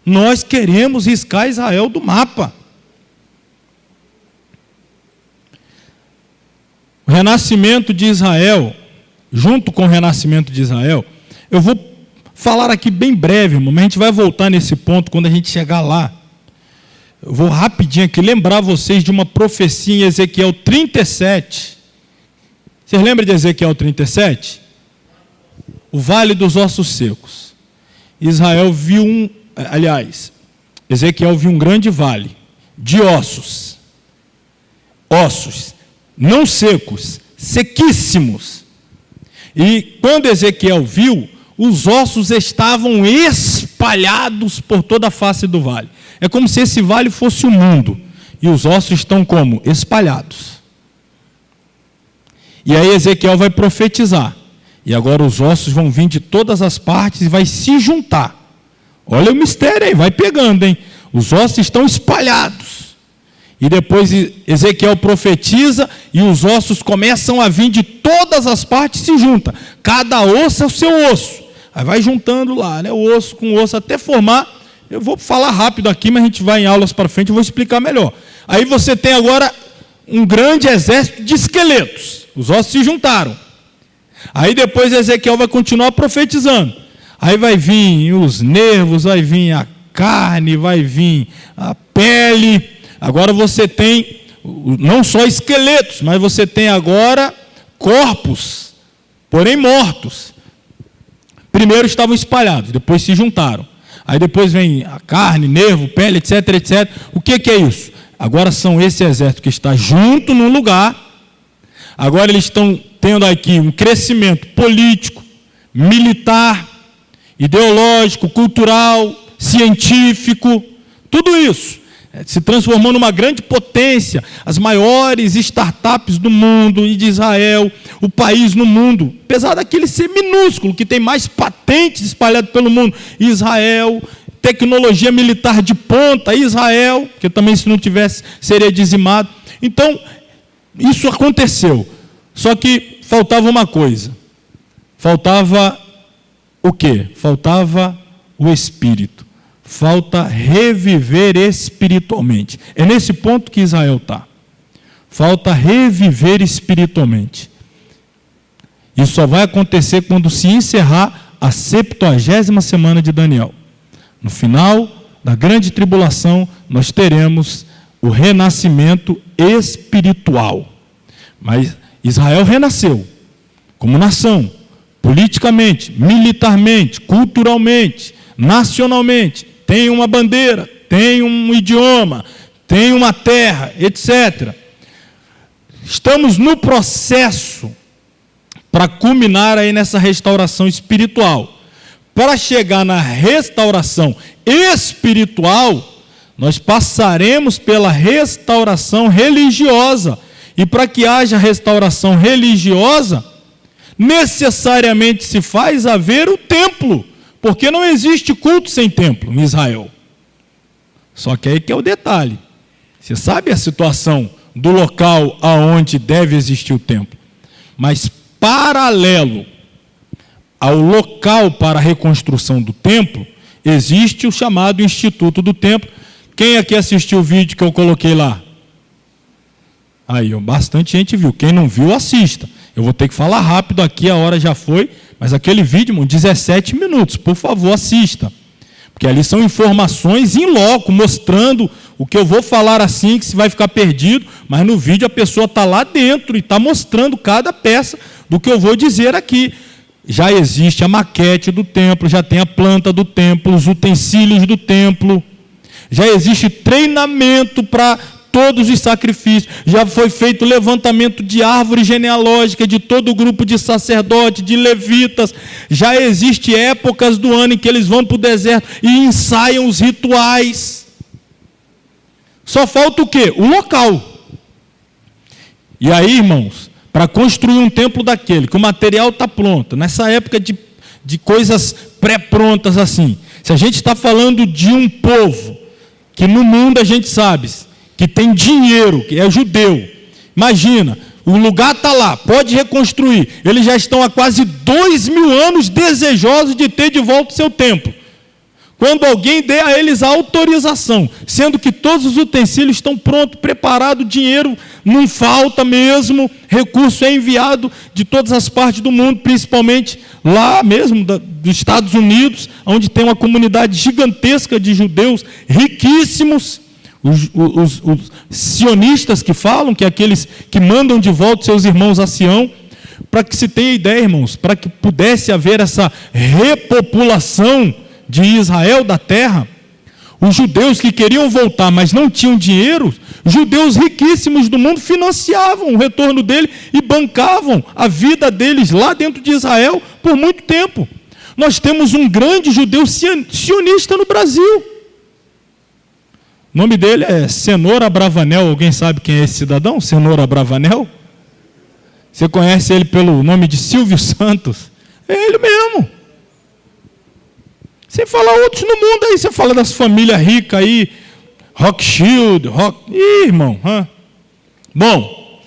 Nós queremos riscar Israel do mapa. O renascimento de Israel, junto com o renascimento de Israel, eu vou falar aqui bem breve, irmão, mas a gente vai voltar nesse ponto quando a gente chegar lá. Eu vou rapidinho aqui lembrar vocês de uma profecia em Ezequiel 37. Vocês lembram de Ezequiel 37? O vale dos ossos secos. Israel viu Ezequiel viu um grande vale de ossos. Ossos, não secos, sequíssimos. E quando Ezequiel viu, os ossos estavam espalhados por toda a face do vale. É como se esse vale fosse o mundo. E os ossos estão como? Espalhados. E aí Ezequiel vai profetizar. E agora os ossos vão vir de todas as partes e vai se juntar. Olha o mistério aí, vai pegando, hein? Os ossos estão espalhados. E depois Ezequiel profetiza e os ossos começam a vir de todas as partes e se juntam. Cada osso é o seu osso. Aí vai juntando lá, né? O osso com o osso até formar. Eu vou falar rápido aqui, mas a gente vai em aulas para frente e vou explicar melhor. Aí você tem agora um grande exército de esqueletos. Os ossos se juntaram. Aí depois Ezequiel vai continuar profetizando. Aí vai vir os nervos, vai vir a carne, vai vir a pele. Agora você tem não só esqueletos, mas você tem agora corpos, porém mortos. Primeiro estavam espalhados, depois se juntaram. Aí depois vem a carne, nervo, pele, etc, etc. O que é isso? Agora são esse exército que está junto num lugar. Agora eles estão tendo aqui um crescimento político, militar, ideológico, cultural, científico, tudo isso se transformou numa grande potência, as maiores startups do mundo e de Israel, o país no mundo, apesar daquele ser minúsculo, que tem mais patentes espalhadas pelo mundo, Israel, tecnologia militar de ponta, Israel, que também se não tivesse seria dizimado. Então, isso aconteceu, só que faltava uma coisa, faltava o quê? Faltava o Espírito. Falta reviver espiritualmente. É nesse ponto que Israel está. Falta reviver espiritualmente. Isso só vai acontecer quando se encerrar a 70ª semana de Daniel. No final da grande tribulação, nós teremos o renascimento espiritual. Mas Israel renasceu como nação, politicamente, militarmente, culturalmente, nacionalmente. Tem uma bandeira, tem um idioma, tem uma terra, etc. Estamos no processo para culminar aí nessa restauração espiritual. Para chegar na restauração espiritual, nós passaremos pela restauração religiosa. E para que haja restauração religiosa, necessariamente se faz haver o templo. Porque não existe culto sem templo em Israel. Só que aí que é o detalhe. Você sabe a situação do local aonde deve existir o templo. Mas paralelo ao local para a reconstrução do templo, existe o chamado Instituto do Templo. Quem aqui assistiu o vídeo que eu coloquei lá? Aí, bastante gente viu. Quem não viu, assista. Eu vou ter que falar rápido aqui, a hora já foi. Mas aquele vídeo, 17 minutos, por favor, assista. Porque ali são informações in loco, mostrando o que eu vou falar assim, que se vai ficar perdido, mas no vídeo a pessoa está lá dentro e está mostrando cada peça do que eu vou dizer aqui. Já existe a maquete do templo, já tem a planta do templo, os utensílios do templo, já existe treinamento para todos os sacrifícios, já foi feito o levantamento de árvore genealógica de todo o grupo de sacerdotes, de levitas, já existe épocas do ano em que eles vão para o deserto e ensaiam os rituais. Só falta o quê? O local. E aí, irmãos, para construir um templo daquele, que o material está pronto, nessa época de coisas pré-prontas assim, se a gente está falando de um povo, que no mundo a gente sabe, que tem dinheiro, que é judeu. Imagina, o lugar está lá, pode reconstruir. Eles já estão há quase 2000 anos desejosos de ter de volta o seu templo. Quando alguém der a eles a autorização, sendo que todos os utensílios estão prontos, preparados, dinheiro não falta mesmo, recurso é enviado de todas as partes do mundo, principalmente lá mesmo dos Estados Unidos, onde tem uma comunidade gigantesca de judeus riquíssimos. Os sionistas que falam, que aqueles que mandam de volta seus irmãos a Sião, para que se tenha ideia, irmãos, para que pudesse haver essa repopulação de Israel da terra, os judeus que queriam voltar, mas não tinham dinheiro, judeus riquíssimos do mundo financiavam o retorno dele e bancavam a vida deles lá dentro de Israel por muito tempo. Nós temos um grande judeu sionista no Brasil. O nome dele é Cenoura Bravanel. Alguém sabe quem é esse cidadão? Cenoura Bravanel? Você conhece ele pelo nome de Silvio Santos? É ele mesmo. Você fala outros no mundo aí, você fala das famílias ricas aí, Rothschild, Ih, irmão. Bom,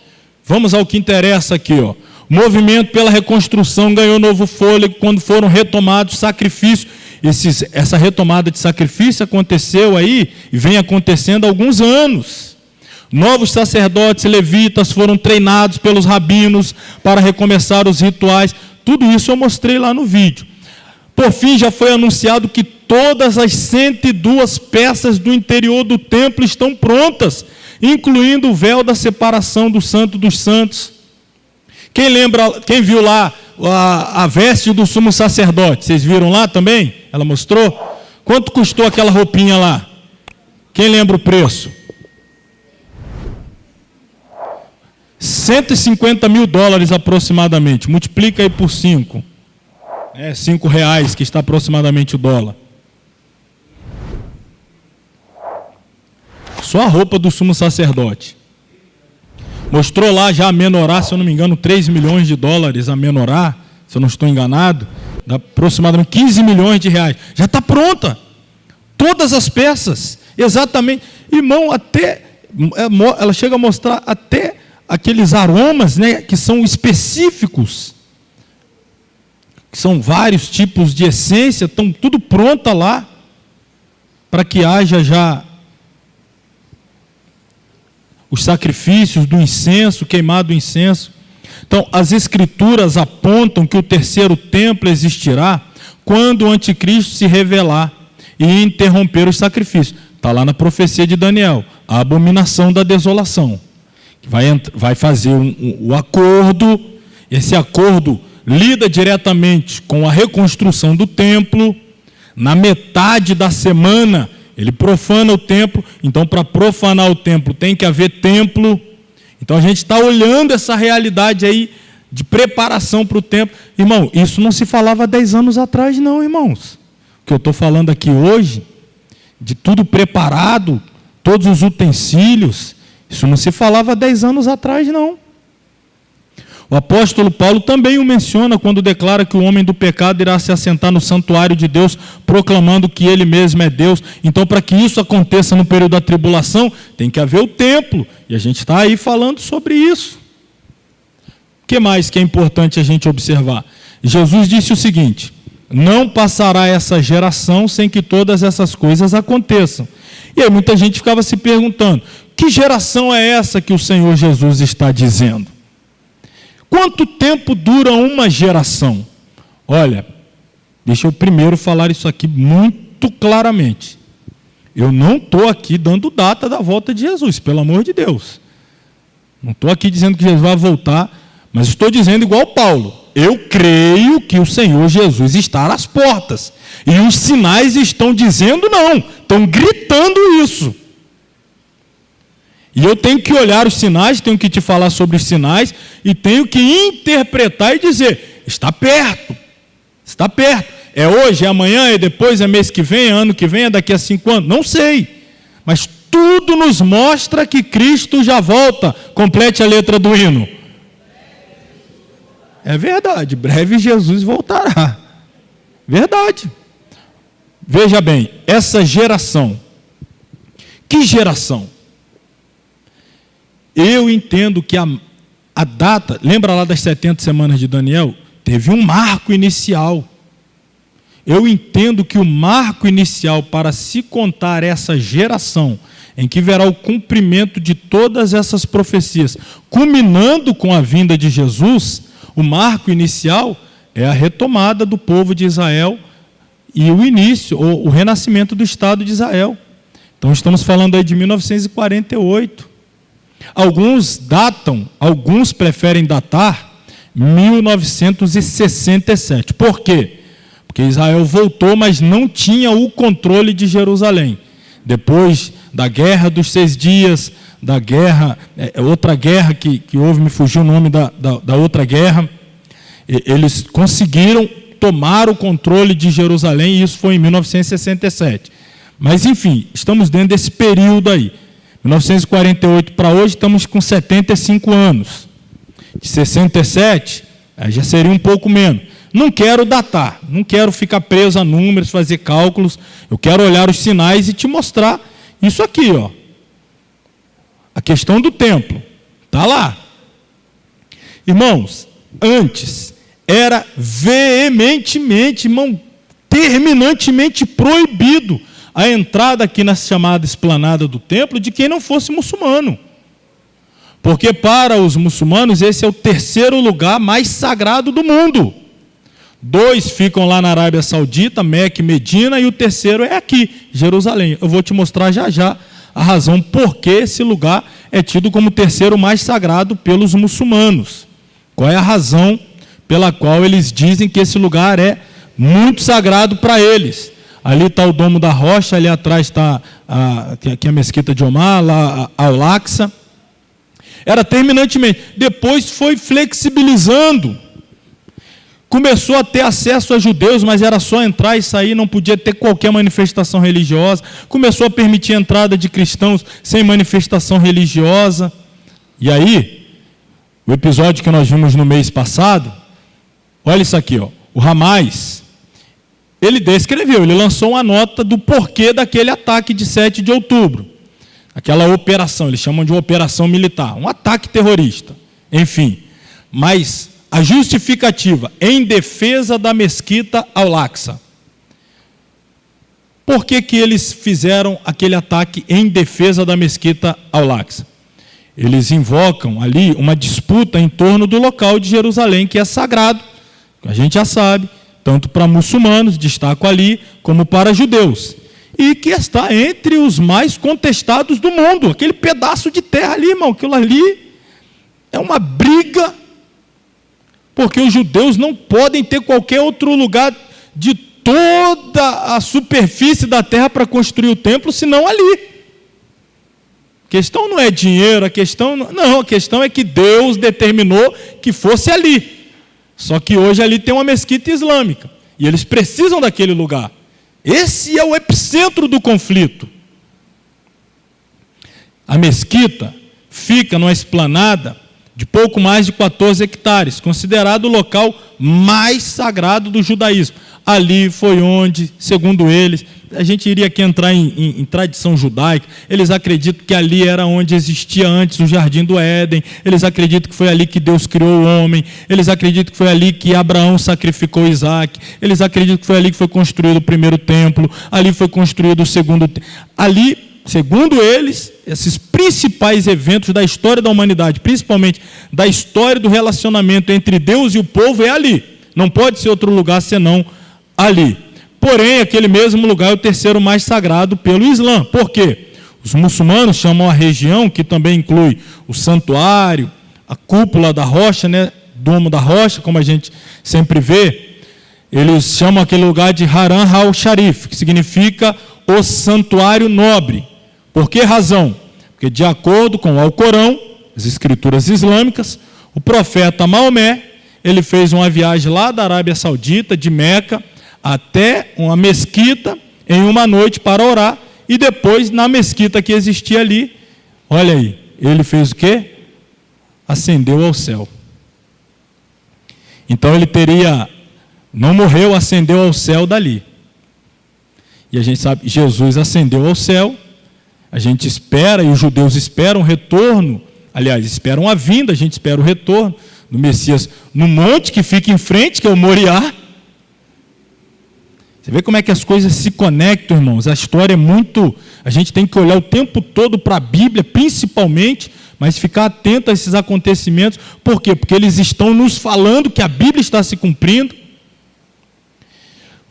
vamos ao que interessa aqui, ó. O movimento pela reconstrução ganhou novo fôlego quando foram retomados sacrifícios. Essa retomada de sacrifício aconteceu aí e vem acontecendo há alguns anos. Novos sacerdotes e levitas foram treinados pelos rabinos para recomeçar os rituais. Tudo isso eu mostrei lá no vídeo. Por fim, já foi anunciado que todas as 102 peças do interior do templo estão prontas. incluindo o véu da separação do Santo dos Santos. Quem lembra, quem viu lá a veste do sumo sacerdote? Vocês viram lá também? Ela mostrou? Quanto custou aquela roupinha lá? Quem lembra o preço? $150 mil aproximadamente. Multiplica aí por 5. É R$5 que está aproximadamente o dólar. Só a roupa do sumo sacerdote. Mostrou lá já a menorá, se eu não me engano, $3 milhões a menorá, se eu não estou enganado, dá aproximadamente R$15 milhões. Já está pronta. Todas as peças, exatamente. Irmão, até ela chega a mostrar até aqueles aromas, né, que são específicos, que são vários tipos de essência, estão tudo pronta lá, para que haja já os sacrifícios do incenso, queimado do incenso. Então, as Escrituras apontam que o terceiro templo existirá quando o anticristo se revelar e interromper os sacrifícios. Está lá na profecia de Daniel, a abominação da desolação. Vai fazer o acordo, esse acordo lida diretamente com a reconstrução do templo. Na metade da semana, ele profana o templo. Então, para profanar o templo, tem que haver templo. Então, a gente está olhando essa realidade aí de preparação para o templo. Irmão, isso não se falava há 10 anos atrás, não, irmãos. O que eu estou falando aqui hoje, de tudo preparado, todos os utensílios, isso não se falava há 10 anos atrás, não. O apóstolo Paulo também o menciona quando declara que o homem do pecado irá se assentar no santuário de Deus, proclamando que ele mesmo é Deus. Então, para que isso aconteça no período da tribulação, tem que haver o templo. E a gente está aí falando sobre isso. O que mais que é importante a gente observar? Jesus disse o seguinte: não passará essa geração sem que todas essas coisas aconteçam. E aí muita gente ficava se perguntando, que geração é essa que o Senhor Jesus está dizendo? Quanto tempo dura uma geração? Olha, deixa eu primeiro falar isso aqui muito claramente. Eu não estou aqui dando data da volta de Jesus, pelo amor de Deus. Não estou aqui dizendo que Jesus vai voltar, mas estou dizendo igual Paulo. Eu creio que o Senhor Jesus está às portas. E os sinais estão dizendo não, estão gritando isso. E eu tenho que olhar os sinais, tenho que te falar sobre os sinais, e tenho que interpretar e dizer, está perto, está perto. É hoje, é amanhã, é depois, é mês que vem, é ano que vem, é daqui a 5 anos, não sei. Mas tudo nos mostra que Cristo já volta. Complete a letra do hino. É verdade, breve Jesus voltará. Verdade. Veja bem, essa geração, que geração? Eu entendo que a data, lembra lá das 70 semanas de Daniel? Teve um marco inicial. Eu entendo que o marco inicial para se contar essa geração, em que verá o cumprimento de todas essas profecias, culminando com a vinda de Jesus, o marco inicial é a retomada do povo de Israel e o início, o renascimento do Estado de Israel. Então estamos falando aí de 1948. Alguns preferem datar 1967. Por quê? Porque Israel voltou, mas não tinha o controle de Jerusalém. Depois da Guerra dos 6 Dias, da guerra, outra guerra que houve, me fugiu o nome da outra guerra, eles conseguiram tomar o controle de Jerusalém, e isso foi em 1967. Mas, enfim, estamos dentro desse período aí. 1948 para hoje, estamos com 75 anos. De 67, já seria um pouco menos. Não quero datar, não quero ficar preso a números, fazer cálculos. Eu quero olhar os sinais e te mostrar isso aqui, ó. A questão do templo, está lá. Irmãos, antes era veementemente, terminantemente proibido a entrada aqui na chamada esplanada do templo de quem não fosse muçulmano. Porque para os muçulmanos esse é o terceiro lugar mais sagrado do mundo. 2 ficam lá na Arábia Saudita, Meca e Medina, e o terceiro é aqui, Jerusalém. Eu vou te mostrar já já a razão por que esse lugar é tido como o terceiro mais sagrado pelos muçulmanos. Qual é a razão pela qual eles dizem que esse lugar é muito sagrado para eles? Ali está o Domo da Rocha, ali atrás está aqui a Mesquita de Omar, lá a Al-Aqsa. Era terminantemente. Depois foi flexibilizando. Começou a ter acesso a judeus, mas era só entrar e sair, não podia ter qualquer manifestação religiosa. Começou a permitir a entrada de cristãos sem manifestação religiosa. E aí, o episódio que nós vimos no mês passado, olha isso aqui, ó, o Hamas, ele descreveu, ele lançou uma nota do porquê daquele ataque de 7 de outubro. Aquela operação, eles chamam de operação militar, um ataque terrorista, enfim. Mas a justificativa em defesa da Mesquita Al-Aqsa. Por que que eles fizeram aquele ataque em defesa da Mesquita Al-Aqsa? Eles invocam ali uma disputa em torno do local de Jerusalém, que é sagrado, que a gente já sabe, tanto para muçulmanos, destaco ali, como para judeus. E que está entre os mais contestados do mundo. Aquele pedaço de terra ali, irmão, aquilo ali é uma briga, porque os judeus não podem ter qualquer outro lugar de toda a superfície da terra para construir o templo, senão ali. A questão não é dinheiro, a questão é que Deus determinou que fosse ali. Só que hoje ali tem uma mesquita islâmica, e eles precisam daquele lugar. Esse é o epicentro do conflito. A mesquita fica numa esplanada de pouco mais de 14 hectares, considerado o local mais sagrado do judaísmo. Ali foi onde, segundo eles, a gente iria aqui entrar em tradição judaica, eles acreditam que ali era onde existia antes o Jardim do Éden, eles acreditam que foi ali que Deus criou o homem, eles acreditam que foi ali que Abraão sacrificou Isaac, eles acreditam que foi ali que foi construído o primeiro templo, ali foi construído o segundo templo. Ali, segundo eles, esses principais eventos da história da humanidade, principalmente da história do relacionamento entre Deus e o povo, é ali. Não pode ser outro lugar senão ali. Porém, aquele mesmo lugar é o terceiro mais sagrado pelo Islã. Por quê? Os muçulmanos chamam a região, que também inclui o santuário, a cúpula da rocha, né, domo da rocha, como a gente sempre vê, eles chamam aquele lugar de Haram al-Sharif, que significa o santuário nobre. Por que razão? Porque, de acordo com o Alcorão, as escrituras islâmicas, o profeta Maomé, ele fez uma viagem lá da Arábia Saudita, de Meca, até uma mesquita em uma noite para orar, e depois na mesquita que existia ali, olha aí, ele fez o quê? Ascendeu ao céu. Então ele não morreu, ascendeu ao céu dali. E a gente sabe, Jesus ascendeu ao céu, a gente espera, e os judeus esperam o retorno, aliás, esperam a vinda, a gente espera o retorno do Messias no monte que fica em frente, que é o Moriá. Você vê como é que as coisas se conectam, irmãos? A história é muito... A gente tem que olhar o tempo todo para a Bíblia, principalmente, mas ficar atento a esses acontecimentos. Por quê? Porque eles estão nos falando que a Bíblia está se cumprindo.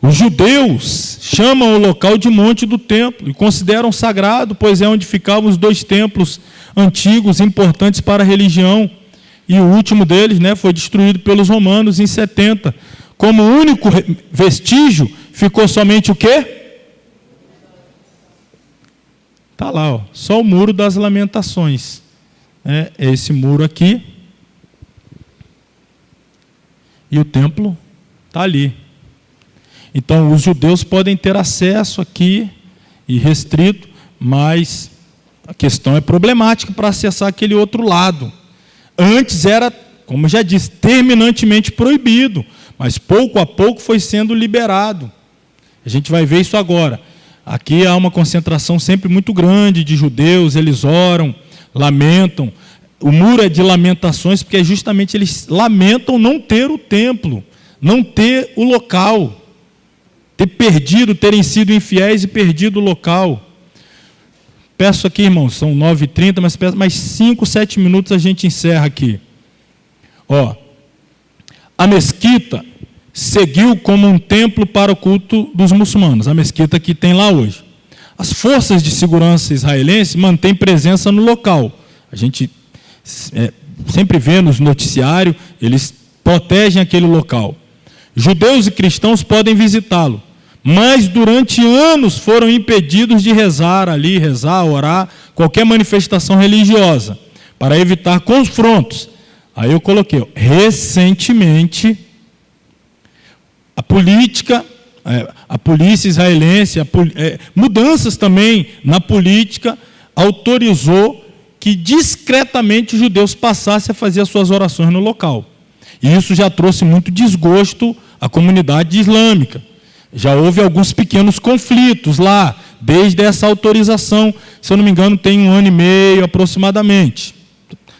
Os judeus chamam o local de Monte do Templo e consideram sagrado, pois é onde ficavam os 2 templos antigos, importantes para a religião. E o último deles, né, foi destruído pelos romanos em 70. Como único vestígio, ficou somente o quê? Está lá, ó, só o Muro das Lamentações. É esse muro aqui. E o templo está ali. Então, os judeus podem ter acesso aqui, e restrito, mas a questão é problemática para acessar aquele outro lado. Antes era, como eu já disse, terminantemente proibido, mas pouco a pouco foi sendo liberado. A gente vai ver isso agora. Aqui há uma concentração sempre muito grande de judeus, eles oram, lamentam. O muro é de lamentações, porque justamente eles lamentam não ter o templo, não ter o local, terem sido infiéis e perdido o local. Peço aqui, irmãos, são 9h30, mas peço mais 5, 7 minutos a gente encerra aqui. Ó, a mesquita seguiu como um templo para o culto dos muçulmanos, a mesquita que tem lá hoje. As forças de segurança israelenses mantêm presença no local. A gente sempre vê nos noticiários, eles protegem aquele local. Judeus e cristãos podem visitá-lo, mas durante anos foram impedidos de rezar ali, orar, qualquer manifestação religiosa, para evitar confrontos. Aí eu coloquei, recentemente, a polícia israelense, mudanças também na política, autorizou que discretamente os judeus passassem a fazer as suas orações no local. E isso já trouxe muito desgosto à comunidade islâmica. Já houve alguns pequenos conflitos lá, desde essa autorização, se eu não me engano, tem 1 ano e meio aproximadamente.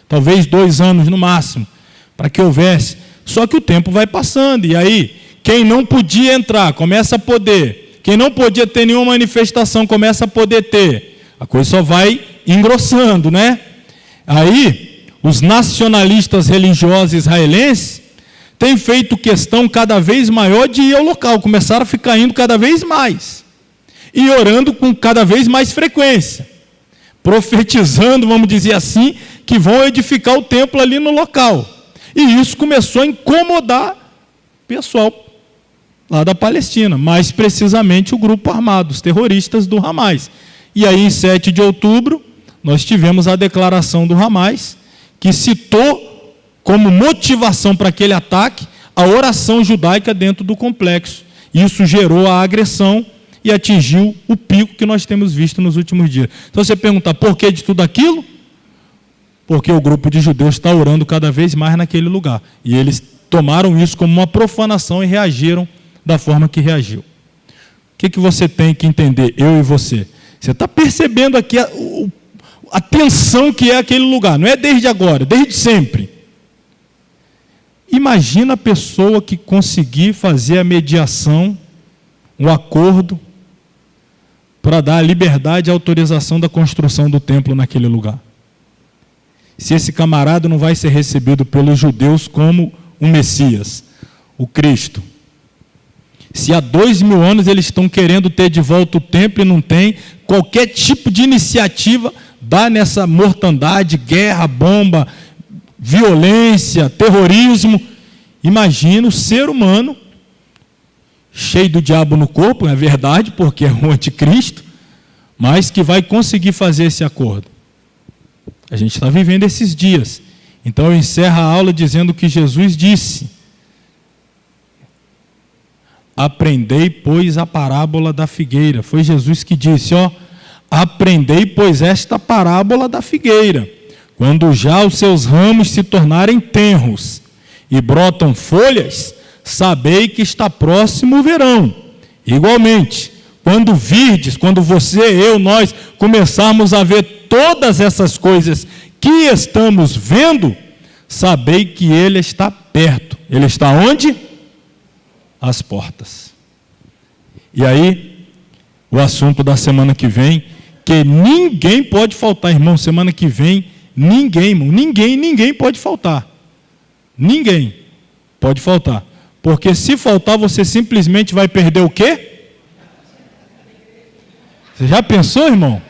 Talvez 2 anos no máximo, para que houvesse. Só que o tempo vai passando, e aí, quem não podia entrar, começa a poder. Quem não podia ter nenhuma manifestação, começa a poder ter. A coisa só vai engrossando, né? Aí, os nacionalistas religiosos israelenses têm feito questão cada vez maior de ir ao local, começaram a ficar indo cada vez mais, e orando com cada vez mais frequência, profetizando, vamos dizer assim, que vão edificar o templo ali no local. E isso começou a incomodar o pessoal lá da Palestina, mais precisamente o grupo armado, os terroristas do Hamas. E aí, em 7 de outubro, nós tivemos a declaração do Hamas, que citou como motivação para aquele ataque a oração judaica dentro do complexo. Isso gerou a agressão e atingiu o pico que nós temos visto nos últimos dias. Então você pergunta, por que de tudo aquilo? Porque o grupo de judeus está orando cada vez mais naquele lugar. E eles tomaram isso como uma profanação e reagiram da forma que reagiu. O que você tem que entender, eu e você? Você está percebendo aqui a tensão que é aquele lugar. Não é desde agora, desde sempre. Imagina a pessoa que conseguir fazer a mediação, um acordo, para dar a liberdade e a autorização da construção do templo naquele lugar. Se esse camarada não vai ser recebido pelos judeus como o Messias, o Cristo. Se há 2000 anos eles estão querendo ter de volta o templo e não tem, qualquer tipo de iniciativa dá nessa mortandade, guerra, bomba, violência, terrorismo. Imagina o ser humano, cheio do diabo no corpo, é verdade, porque é o anticristo, mas que vai conseguir fazer esse acordo. A gente está vivendo esses dias. Então eu encerro a aula dizendo que Jesus disse: aprendei, pois, a parábola da figueira. Foi Jesus que disse, aprendei, pois, esta parábola da figueira. Quando já os seus ramos se tornarem tenros e brotam folhas, sabei que está próximo o verão. Igualmente, quando virdes, quando você, eu, nós começarmos a ver todas essas coisas que estamos vendo, sabei que Ele está perto. Ele está onde? Às portas. E aí, o assunto da semana que vem, que ninguém pode faltar, irmão, semana que vem, ninguém pode faltar. Ninguém pode faltar. Porque se faltar, você simplesmente vai perder o quê? Você já pensou, irmão?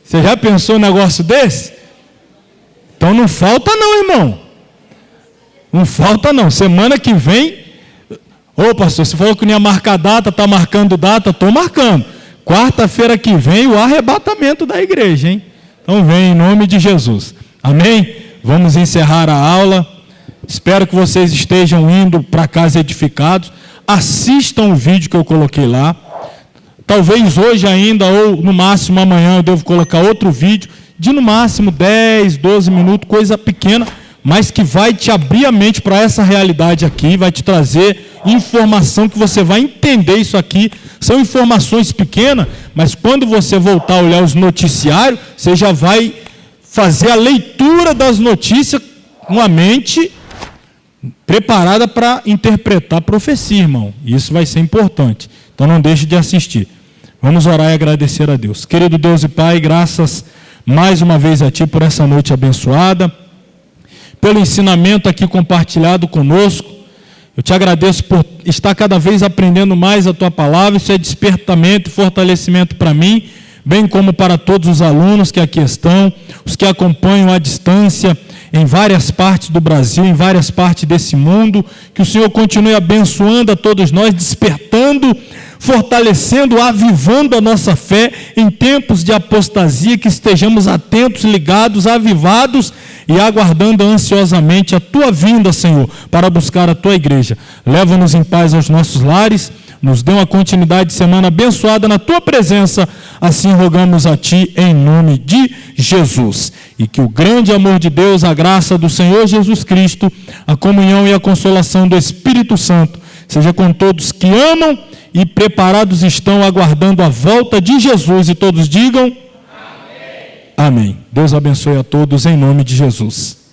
Você já pensou um negócio desse? Então não falta não, irmão. Não falta não. Semana que vem, pastor, você falou que não ia marcar data, está marcando data, estou marcando. Quarta-feira que vem, o arrebatamento da igreja, hein? Então vem em nome de Jesus. Amém? Vamos encerrar a aula. Espero que vocês estejam indo para casa edificados. Assistam o vídeo que eu coloquei lá. Talvez hoje ainda, ou no máximo amanhã, eu devo colocar outro vídeo, de no máximo 10, 12 minutos, coisa pequena, mas que vai te abrir a mente para essa realidade aqui, vai te trazer informação que você vai entender isso aqui. São informações pequenas, mas quando você voltar a olhar os noticiários, você já vai fazer a leitura das notícias com a mente preparada para interpretar a profecia, irmão. Isso vai ser importante. Então não deixe de assistir. Vamos orar e agradecer a Deus. Querido Deus e Pai, graças mais uma vez a Ti por essa noite abençoada, pelo ensinamento aqui compartilhado conosco. Eu te agradeço por estar cada vez aprendendo mais a tua palavra. Isso é despertamento e fortalecimento para mim, bem como para todos os alunos que aqui estão, os que acompanham à distância em várias partes do Brasil, em várias partes desse mundo. Que o Senhor continue abençoando a todos nós, despertando, fortalecendo, avivando a nossa fé em tempos de apostasia, que estejamos atentos, ligados, avivados e aguardando ansiosamente a tua vinda, Senhor, para buscar a tua igreja. Leva-nos em paz aos nossos lares, nos dê uma continuidade de semana abençoada na tua presença, assim rogamos a ti em nome de Jesus. E que o grande amor de Deus, a graça do Senhor Jesus Cristo, a comunhão e a consolação do Espírito Santo seja com todos que amam e preparados estão aguardando a volta de Jesus, e todos digam amém. Amém. Deus abençoe a todos em nome de Jesus.